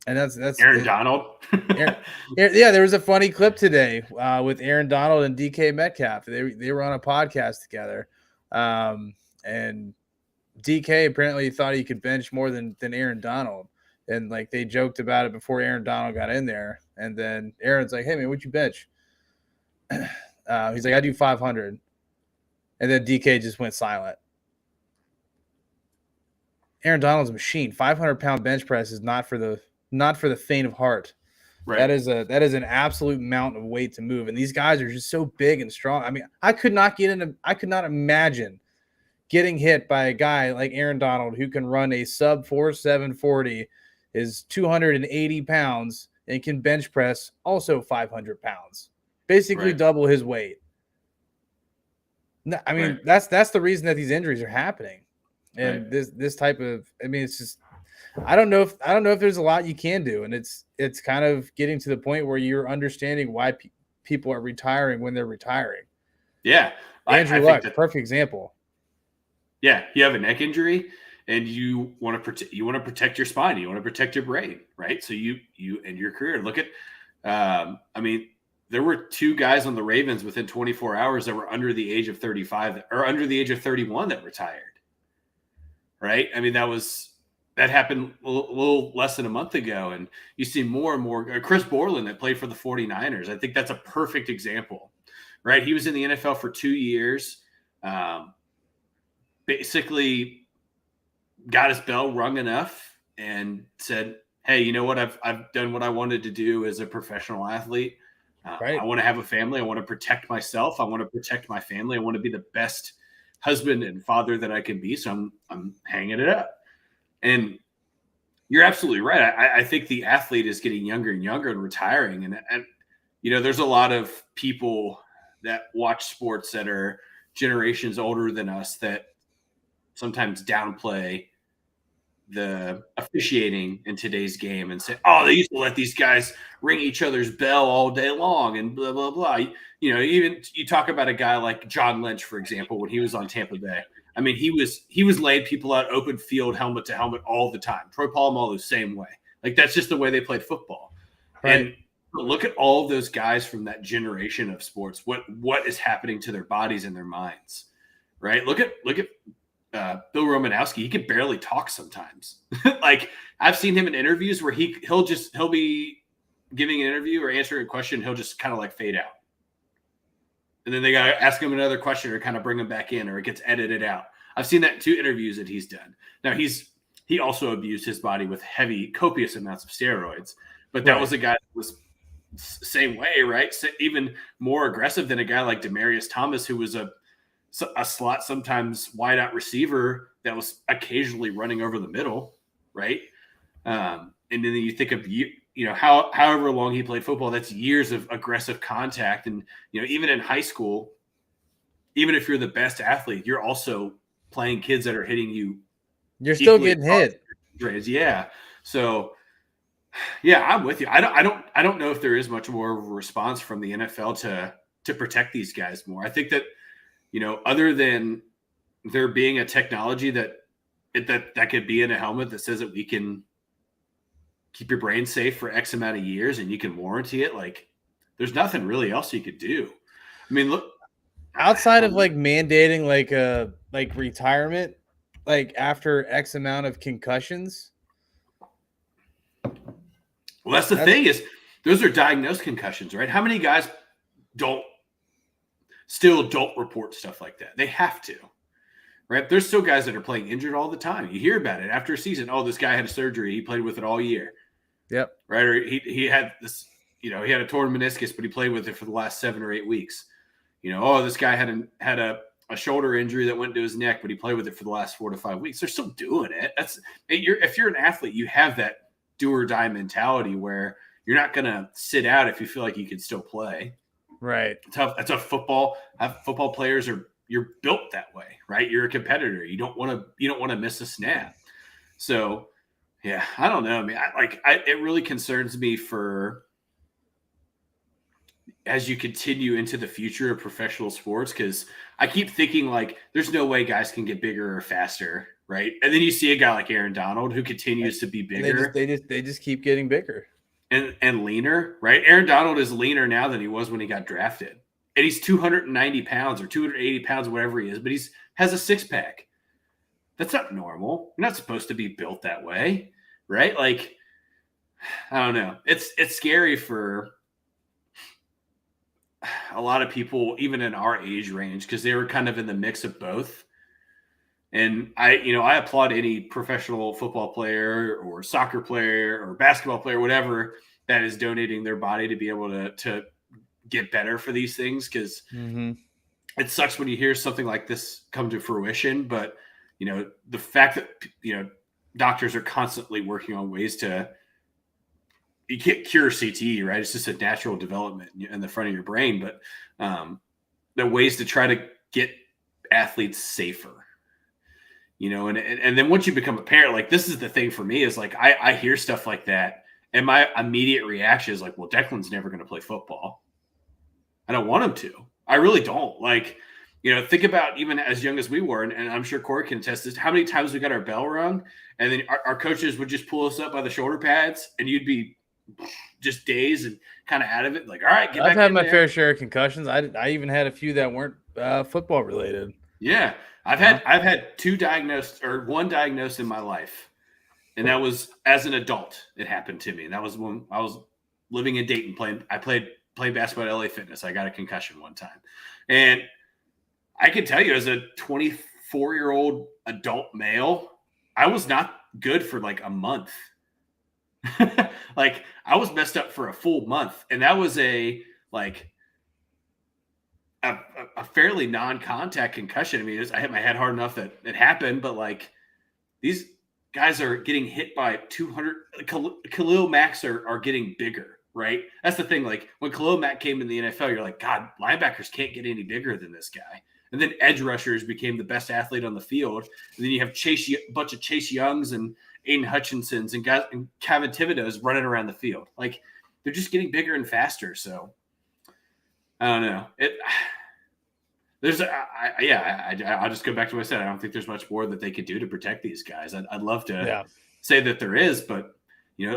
that's Aaron Donald. Yeah, there was a funny clip today with Aaron Donald and DK Metcalf. They were on a podcast together, and DK apparently thought he could bench more than Aaron Donald, and like they joked about it before Aaron Donald got in there, and then Aaron's like, "Hey man, what'd you bench?" He's like, "I do 500." And then DK just went silent. Aaron Donald's a machine. 500-pound bench press is not for the faint of heart. Right. That is an absolute mountain of weight to move. And these guys are just so big and strong. I mean, I could not imagine getting hit by a guy like Aaron Donald, who can run a sub 4.7 40, is 280 pounds, and can bench press also 500 pounds, basically double his weight. I mean, that's the reason that these injuries are happening. And this type of, I mean, it's just, I don't know if there's a lot you can do, and it's kind of getting to the point where you're understanding why people are retiring when they're retiring. Yeah, Andrew I think Luck, that. perfect example. Yeah, you have a neck injury, and you want to protect your spine. You want to protect your brain, right? So you end your career. Look at, I mean, there were 2 guys on the Ravens within 24 hours that were under the age of 35 or under the age of 31 that retired. Right? I mean, that happened a little less than a month ago, and you see more and more. Chris Borland that played for the 49ers. I think that's a perfect example, right? He was in the NFL for 2 years. Basically got his bell rung enough and said, "Hey, you know what? I've done what I wanted to do as a professional athlete. Right. I want to have a family. I want to protect myself. I want to protect my family. I want to be the best husband and father that I can be. So I'm hanging it up." And you're absolutely right. I think the athlete is getting younger and younger and retiring. And there's a lot of people that watch sports that are generations older than us that sometimes downplay the officiating in today's game and say, "Oh, they used to let these guys ring each other's bell all day long and blah blah blah." Even you talk about a guy like John Lynch, for example, when he was on Tampa Bay. I mean, he was laying people out open field, helmet to helmet all the time. Troy Polamalu, the same way. Like that's just the way they played football. Right. And look at all of those guys from that generation of sports. What is happening to their bodies and their minds, right? Look at Bill Romanowski. He can barely talk sometimes. Like I've seen him in interviews where he'll be giving an interview or answering a question. He'll just kind of like fade out. And then they got to ask him another question or kind of bring him back in, or it gets edited out. I've seen that in 2 interviews that he's done. Now he also abused his body with copious amounts of steroids, but that was a guy that was same way, right? So even more aggressive than a guy like Demaryius Thomas, who was a slot, sometimes wide out receiver that was occasionally running over the middle, right? And then you think of however long he played football, that's years of aggressive contact. And even in high school, even if you're the best athlete, you're also playing kids that are hitting you. You're still getting hit. Yeah. So yeah, I'm with you. I don't know if there is much more of a response from the NFL to protect these guys more. I think that other than there being a technology that could be in a helmet that says that we can keep your brain safe for X amount of years and you can warranty it, like there's nothing really else you could do. I mean, look, outside of like mandating like retirement, like after X amount of concussions. Well, that's the thing is those are diagnosed concussions, right? How many guys still don't report stuff like that? They have to, right? There's still guys that are playing injured all the time. You hear about it after a season. Oh, this guy had a surgery. He played with it all year. Yep. Right. Or he had this, he had a torn meniscus, but he played with it for the last 7 or 8 weeks. Oh, this guy had a shoulder injury that went to his neck, but he played with it for the last 4 to 5 weeks. They're still doing it. If you're an athlete, you have that do or die mentality where you're not going to sit out if you feel like you can still play. Right. That's a football. Football players you're built that way, right? You're a competitor. You don't want to miss a snap. So yeah, I don't know. I mean, it really concerns me for as you continue into the future of professional sports, because I keep thinking like there's no way guys can get bigger or faster, right? And then you see a guy like Aaron Donald who continues to be bigger. They just keep getting bigger and leaner, right? Aaron Donald is leaner now than he was when he got drafted, and he's 290 pounds or 280 pounds, whatever he is, but has a 6-pack. That's not normal. You're not supposed to be built that way, right? Like, I don't know. It's scary for a lot of people, even in our age range, because they were kind of in the mix of both. And I applaud any professional football player or soccer player or basketball player, whatever, that is donating their body to be able to get better for these things. Because it sucks when you hear something like this come to fruition, but the fact that, doctors are constantly working on ways you can't cure CTE, right? It's just a natural development in the front of your brain, but the ways to try to get athletes safer. and then once you become a parent, like this is the thing for me is like I hear stuff like that, and my immediate reaction is like, well, Declan's never going to play football. I don't want him to. I really don't. Like, think about even as young as we were, and I'm sure Corey can attest this, how many times we got our bell rung, and then our coaches would just pull us up by the shoulder pads, and you'd be just dazed and kind of out of it. Like, all right, get I've back had in my there. fair share of concussions. I even had a few that weren't football related. Yeah, I've had one diagnosed in my life, and that was as an adult. It happened to me, and that was when I was living in Dayton. Played basketball at LA Fitness. I got a concussion one time, and I can tell you, as a 24-year-old adult male, I was not good for like a month. Like I was messed up for a full month, and that was a fairly non-contact concussion. I mean, I hit my head hard enough that it happened, but like these guys are getting hit by 200. Khalil Macks are getting bigger, right? That's the thing. Like when Khalil Mack came in the NFL, you're like, God, linebackers can't get any bigger than this guy. And then edge rushers became the best athlete on the field. And then you have a bunch of Chase Youngs and Aiden Hutchinsons and guys and Kevin Thibodeau's running around the field. Like they're just getting bigger and faster. So I don't know. I'll just go back to what I said. I don't think there's much more that they could do to protect these guys. I'd love to say that there is, but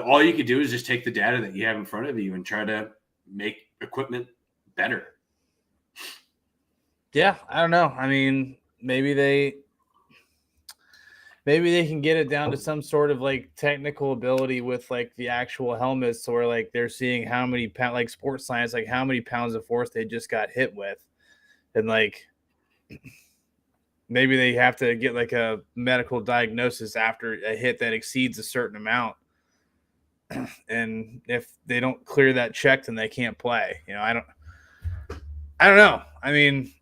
all you could do is just take the data that you have in front of you and try to make equipment better. Yeah, I don't know. I mean, maybe they can get it down to some sort of like technical ability with like the actual helmets, or like they're seeing how many pounds, like sports science, like how many pounds of force they just got hit with. And like maybe they have to get like a medical diagnosis after a hit that exceeds a certain amount. And if they don't clear that check, then they can't play. I don't know. I mean,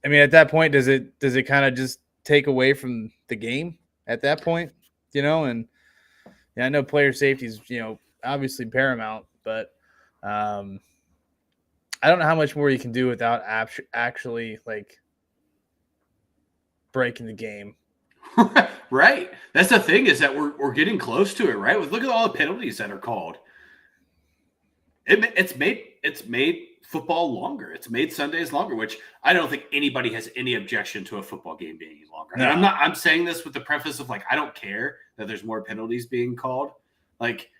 at that point, does it kind of just take away from the game at that point? And I know player safety is, obviously paramount, but I don't know how much more you can do without actually like breaking the game. Right. That's the thing, is that we're getting close to it, right? Look at all the penalties that are called. It's made football longer. It's made Sundays longer, which I don't think anybody has any objection to a football game being any longer. No. And I'm saying this with the preface of like, I don't care that there's more penalties being called. Like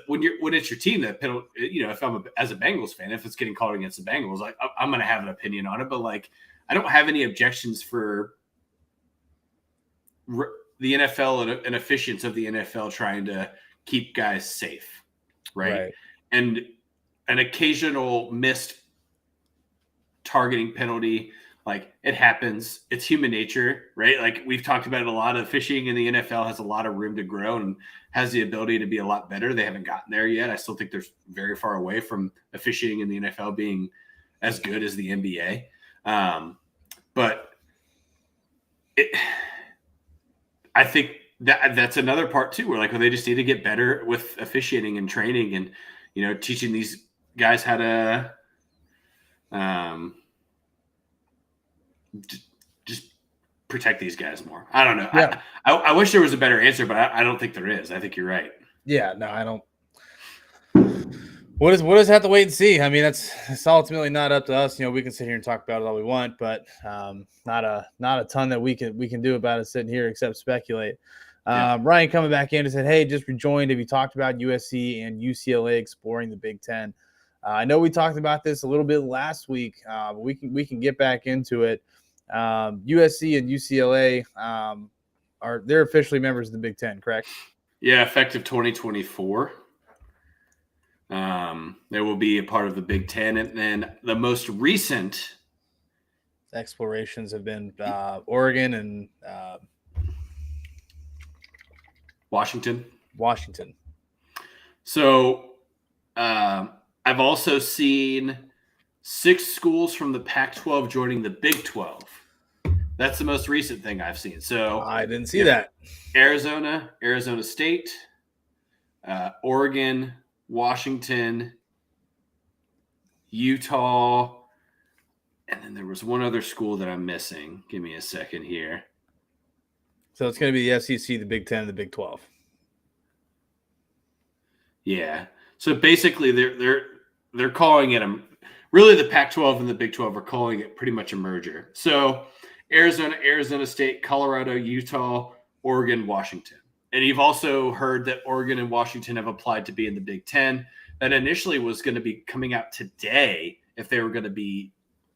when it's your team that penalty, if I'm as a Bengals fan, if it's getting called against the Bengals, like I'm going to have an opinion on it, but like, I don't have any objections for the NFL and officiants of the NFL trying to keep guys safe. Right. And an occasional missed targeting penalty, like it happens. It's human nature, right? Like we've talked about it a lot. Officiating in the NFL has a lot of room to grow and has the ability to be a lot better. They haven't gotten there yet. I still think they're very far away from officiating in the NFL being as good as the NBA. But I think that's another part too, where like they just need to get better with officiating and training and teaching these guys how to just protect these guys more. I don't know. Yeah. I wish there was a better answer, but I don't think there is. I think you're right. Yeah, no, I don't. What does have to wait and see? I mean, it's ultimately not up to us. We can sit here and talk about it all we want, but not a ton that we can do about it sitting here except speculate. Ryan coming back in and said, "Hey, just rejoined. Have you talked about USC and UCLA exploring the Big Ten?" I know we talked about this a little bit last week, but we can get back into it. USC and UCLA they're officially members of the Big Ten, correct? Yeah, effective 2024. They will be a part of the Big Ten, and then the most recent explorations have been Oregon and Washington. So I've also seen 6 schools from the Pac-12 joining the Big 12. That's the most recent thing I've seen. So I didn't see that. Arizona State, Oregon, Washington, Utah, and then there was one other school that I'm missing. Give me a second here. So it's going to be the SEC, the Big 10, and the Big 12. Yeah. So basically, they're calling it a really the Pac-12 and the Big 12 are calling it pretty much a merger. So Arizona State, Colorado, Utah, Oregon, Washington. And you've also heard that Oregon and Washington have applied to be in the Big 10. That initially was going to be coming out today if they were going to be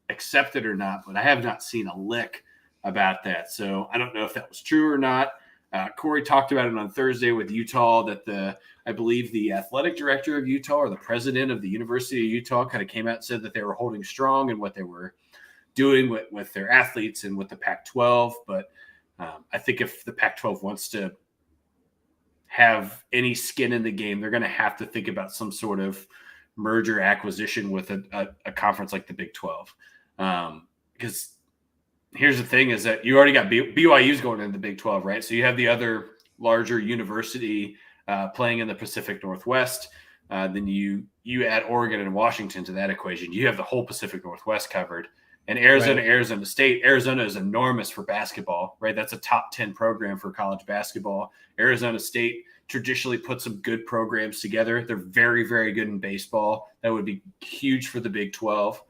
accepted or not, but I have not seen a lick about that. So I don't know if that was true or not. Corey talked about it on Thursday with Utah that I believe the athletic director of Utah or the president of the University of Utah kind of came out and said that they were holding strong in what they were doing with their athletes and with the Pac-12. But I think if the Pac-12 wants to have any skin in the game, they're going to have to think about some sort of merger acquisition with a conference like the Big 12. Because here's the thing is that you already got BYU's going into the Big 12, right? So you have the other larger university playing in the Pacific Northwest. Then you add Oregon and Washington to that equation. You have the whole Pacific Northwest covered. And Arizona State, Arizona is enormous for basketball, right? That's a top 10 program for college basketball. Arizona State traditionally put some good programs together. They're very, very good in baseball. That would be huge for the Big 12.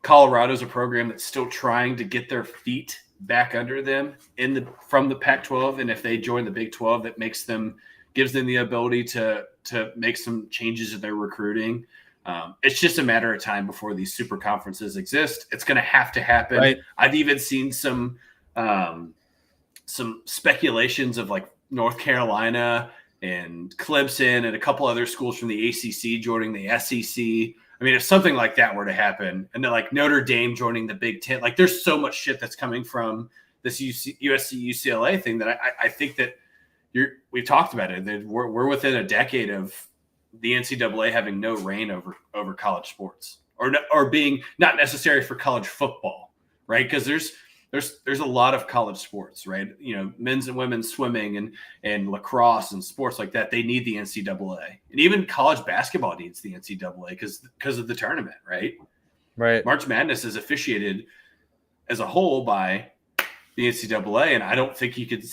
Colorado's a program that's still trying to get their feet back under them from the Pac-12, and if they join the Big 12, that gives them the ability to make some changes in their recruiting. It's just a matter of time before these super conferences exist. It's going to happen. Right. I've even seen some speculations of like North Carolina and Clemson and a couple other schools from the ACC joining the SEC. I mean, if something like that were to happen, and then like Notre Dame joining the Big Ten, like there's so much shit that's coming from this USC UCLA thing that I think that we've talked about it. That we're within a decade of the NCAA having no reign over college sports, or being not necessary for college football, right? Because there's a lot of college sports, right? You know, men's and women's swimming and lacrosse and sports like that. They need the NCAA, and even college basketball needs the NCAA because of the tournament, right? Right. March Madness is officiated as a whole by the NCAA, and I don't think you could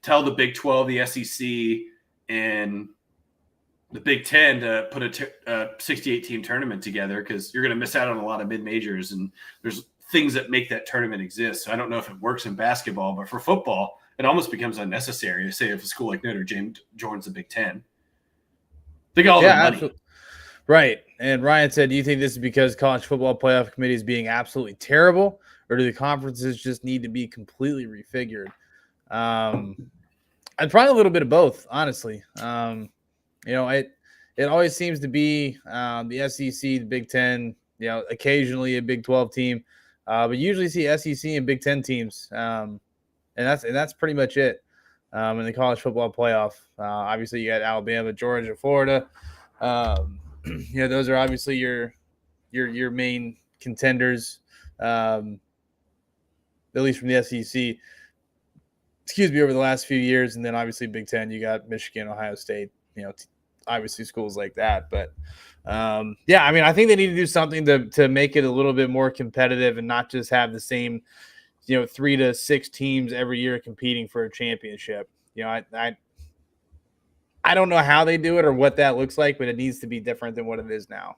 tell the Big 12, the SEC, and the Big 10 to put a 68 team tournament together because you're going to miss out on a lot of mid majors, and there's things that make that tournament exist. So I don't know if it works in basketball, but for football, it almost becomes unnecessary to say if a school like Notre Dame joins the Big 10. They got all the money. Absolutely. Right. And Ryan said, do you think this is because college football playoff committee is being absolutely terrible, or do the conferences just need to be completely refigured? I'd probably a little bit of both, honestly. It always seems to be the SEC, the Big 10, occasionally a Big 12 team. But usually see SEC and Big 10 teams, and that's pretty much it in the college football playoff. Obviously, you got Alabama, Georgia, Florida. Those are obviously your main contenders, at least from the SEC. Over the last few years, and then obviously Big 10, you got Michigan, Ohio State. Obviously schools like that, but. I think they need to do something to make it a little bit more competitive and not just have the same, 3 to 6 teams every year competing for a championship. I don't know how they do it or what that looks like, but it needs to be different than what it is now.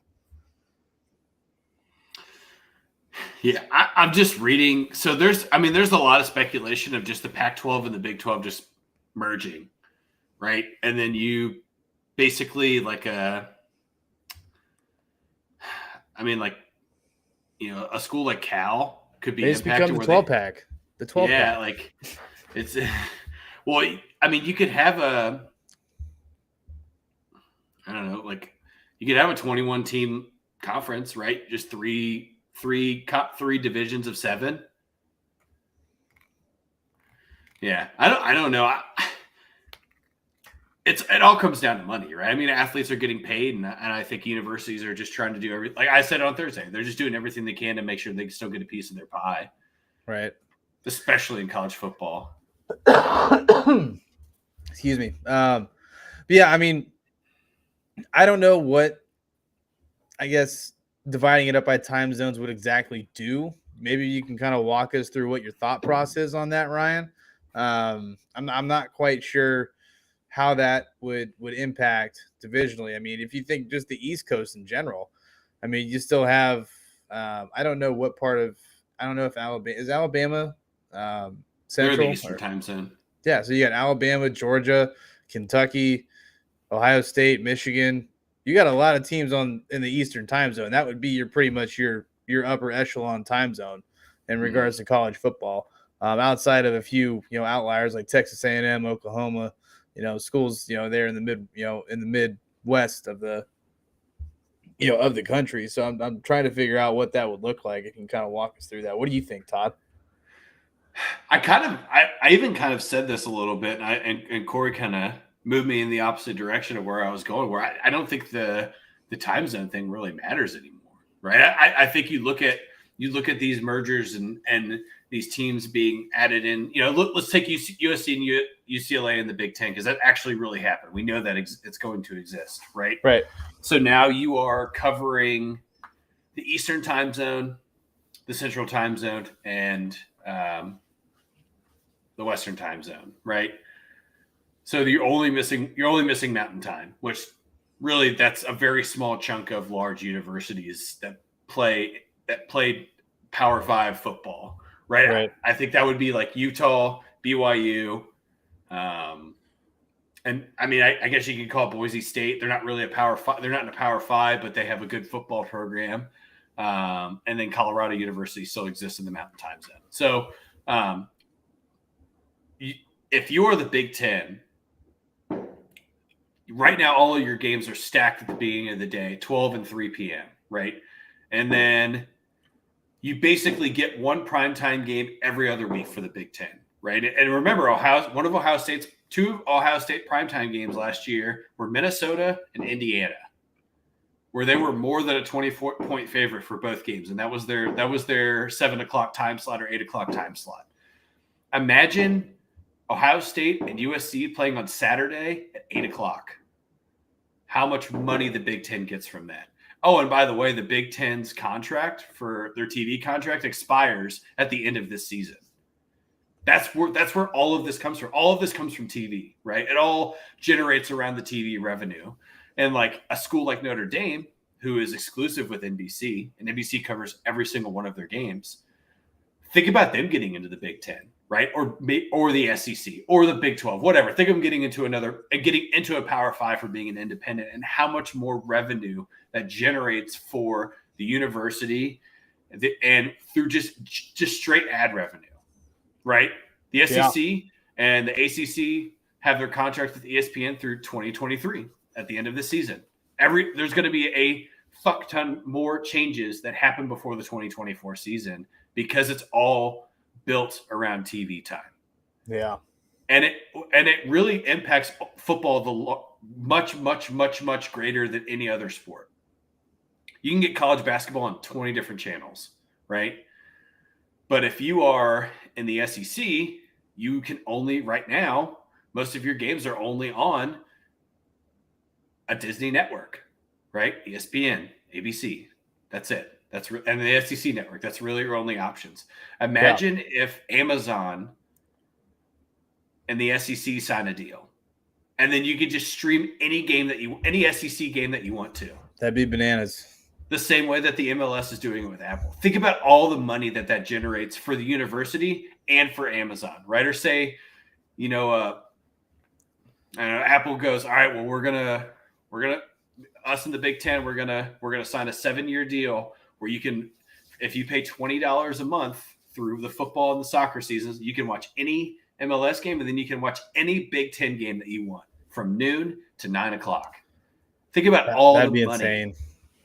Yeah, I'm just reading. So there's a lot of speculation of just the Pac-12 and the Big 12 just merging, right? And then you basically a school like Cal could be impacted. Become the 12 pack. The 12 pack. Yeah, like it's you could have you could have a 21 team conference, right? Just three divisions of 7. Yeah, I don't know. It all comes down to money, right? I mean, athletes are getting paid, and I think universities are just trying to do everything. Like I said on Thursday, they're just doing everything they can to make sure they can still get a piece of their pie, right? Especially in college football. Excuse me. I don't know what. I guess dividing it up by time zones would exactly do. Maybe you can kind of walk us through what your thought process on that, Ryan. I'm not quite sure how that would impact divisionally. I mean, if you think just the East Coast in general, I mean, you still have I don't know what part of I don't know if Alabama They're in the Central Eastern time zone. yeah, so you got Alabama, Georgia, Kentucky, Ohio State, Michigan. You got a lot of teams in the Eastern time zone. That would be pretty much your upper echelon time zone in regards to college football. Outside of a few outliers like Texas A&M, Oklahoma, schools there in the Midwest of the of the country. So I'm trying to figure out what that would look like. If you can kind of walk us through that. What do you think, Todd? I even kind of said this a little bit, and Corey kind of moved me in the opposite direction of where I was going, where I don't think the time zone thing really matters anymore, right? I think you look at these mergers and these teams being added in. Let's take USC and UCLA in the Big Ten, because that actually really happened. We know that it's going to exist, right? Right. So now you are covering the Eastern time zone, the Central time zone, and the Western time zone, right? So you're only missing Mountain Time, which really that's a very small chunk of large universities that play Power 5 football, right? Right. I think that would be like Utah, BYU, and I mean I guess you could call it Boise State. They're not really a Power 5. They're not in a Power 5, but they have a good football program. And then Colorado University still exists in the Mountain Time Zone. So if you are the Big Ten, right now all of your games are stacked at the beginning of the day, 12 and 3 p.m., right? And then you basically get one primetime game every other week for the Big Ten, right? And remember, two of Ohio State primetime games last year were Minnesota and Indiana, where they were more than a 24-point favorite for both games, and that was their 7:00 time slot or 8:00 time slot. Imagine Ohio State and USC playing on Saturday at 8:00. How much money the Big Ten gets from that? Oh, and by the way, the Big Ten's contract for their TV contract expires at the end of this season. That's where all of this comes from. All of this comes from TV, right? It all generates around the TV revenue. And like a school like Notre Dame, who is exclusive with NBC, and NBC covers every single one of their games, think about them getting into the Big Ten, right? Or the SEC or the Big 12, whatever. Think of them getting into a Power 5 for being an independent, and how much more revenue that generates for the university and through just straight ad revenue, right? The SEC and the ACC have their contract with ESPN through 2023 at the end of the season. There's going to be a fuck ton more changes that happen before the 2024 season, because it's all built around TV time. Yeah. And it really impacts football much, much, much, much greater than any other sport. You can get college basketball on 20 different channels, right? But if you are in the SEC, you can only, right now, most of your games are only on a Disney network, right? ESPN, ABC. That's it. And the SEC network. That's really your only options. Imagine if Amazon and the SEC sign a deal, and then you could just stream any SEC game that you want to. That'd be bananas. The same way that the MLS is doing it with Apple. Think about all the money that generates for the university and for Amazon, right? Or say, Apple goes, all right, well, we're gonna us in the Big Ten, we're gonna sign a 7-year deal where you can, if you pay $20 a month through the football and the soccer seasons, you can watch any MLS game, and then you can watch any Big Ten game that you want from noon to 9:00. Think about all the money. That'd be insane.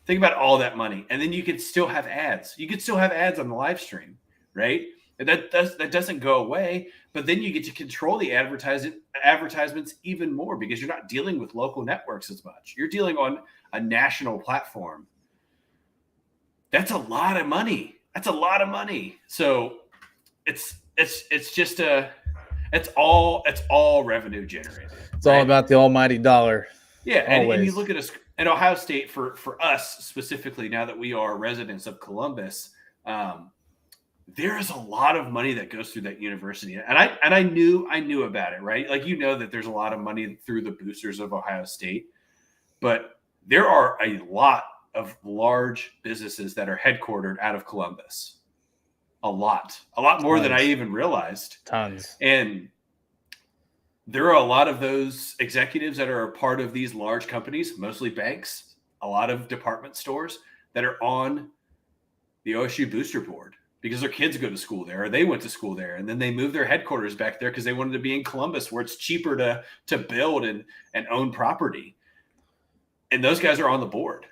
Think about all that money, and then you could still have ads. You could still have ads on the live stream, right? That doesn't go away, but then you get to control the advertisements even more, because you're not dealing with local networks as much. You're dealing on a national platform. That's a lot of money. So it's all revenue generated. It's all about the almighty dollar. Yeah, and you look at us and Ohio State for us specifically, now that we are residents of Columbus, there is a lot of money that goes through that university. And I knew about it, right? Like, that there's a lot of money through the boosters of Ohio State, but there are a lot of large businesses that are headquartered out of Columbus. A lot more than I even realized. Tons. And there are a lot of those executives that are a part of these large companies, mostly banks, a lot of department stores that are on the OSU booster board because their kids go to school there or they went to school there. And then they moved their headquarters back there because they wanted to be in Columbus where it's cheaper to build and own property. And those guys are on the board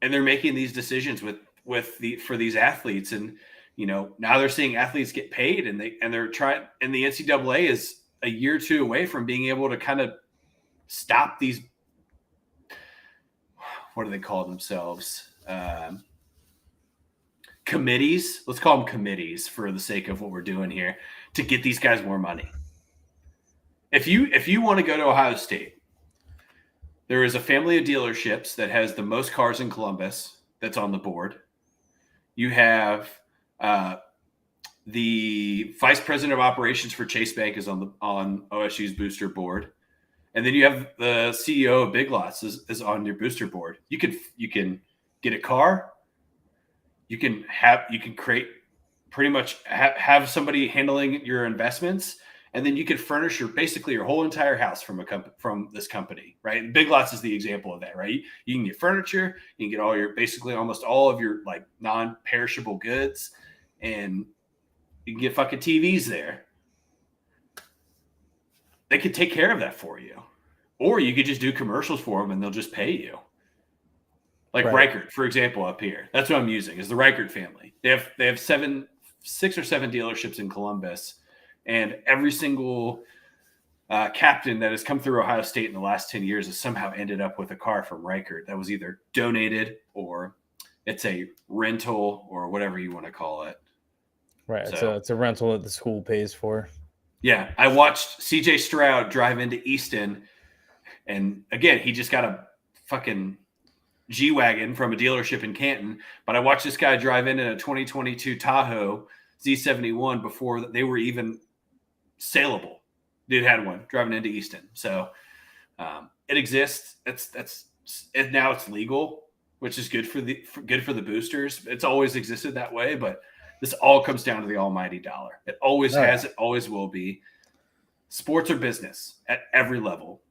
and they're making these decisions for these athletes. And, now they're seeing athletes get paid and they're trying, and the NCAA is a year or two away from being able to kind of stop these, what do they call themselves? Committees. Let's call them committees for the sake of what we're doing here, to get these guys more money. If you want to go to Ohio State, there is a family of dealerships that has the most cars in Columbus that's on the board. You have the vice president of operations for Chase Bank is on OSU's booster board. And then you have the CEO of Big Lots is on your booster board. You can get a car. You can create pretty much have somebody handling your investments, and then you can furnish basically your whole entire house from this company, right? Big Lots is the example of that, right? You can get furniture, you can get basically almost all of your like non-perishable goods, and you can get fucking TVs there. They could take care of that for you, or you could just do commercials for them and they'll just pay you. Like right. Reichert, for example, up here. That's what I'm using is the Reichert family. They have 6 or 7 dealerships in Columbus, and every single captain that has come through Ohio State in the last 10 years has somehow ended up with a car from Reichert that was either donated or it's a rental or whatever you want to call it. Right. So it's a rental that the school pays for. Yeah. I watched CJ Stroud drive into Easton, and again, he just got a fucking G-Wagon from a dealership in Canton, but I watched this guy drive in a 2022 Tahoe Z71 before they were even saleable. Dude had one driving into Easton. So it exists. Now it's legal, which is good for the boosters. It's always existed that way, but this all comes down to the almighty dollar. It always has. It always will be. Sports are business at every level.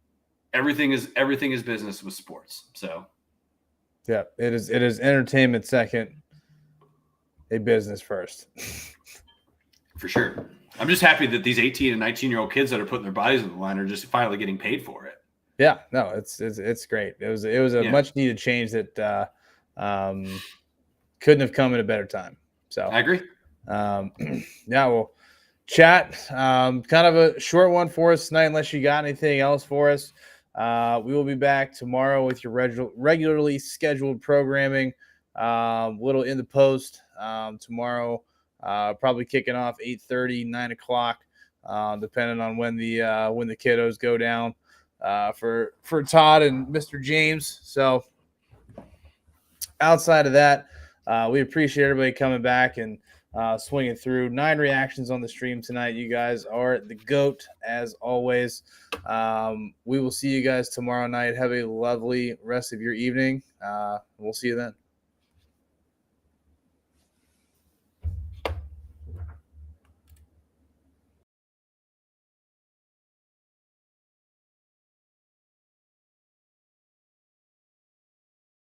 Everything is business with sports. So. Yeah, it is entertainment second, a business first. For sure. I'm just happy that these 18 and 19-year-old kids that are putting their bodies on the line are just finally getting paid for it. Yeah, no, it's great. It was a much needed change that couldn't have come at a better time. So I agree. Yeah, well, chat, kind of a short one for us tonight, unless you got anything else for us. We will be back tomorrow with your regularly scheduled programming. Little in the post tomorrow, probably kicking off 8:30, 9 o'clock, depending on when the kiddos go down for Todd and Mr. James. So outside of that, we appreciate everybody coming back and swinging through. 9 reactions on the stream tonight. You guys are the GOAT as always. We will see you guys tomorrow night. Have a lovely rest of your evening. We'll see you then.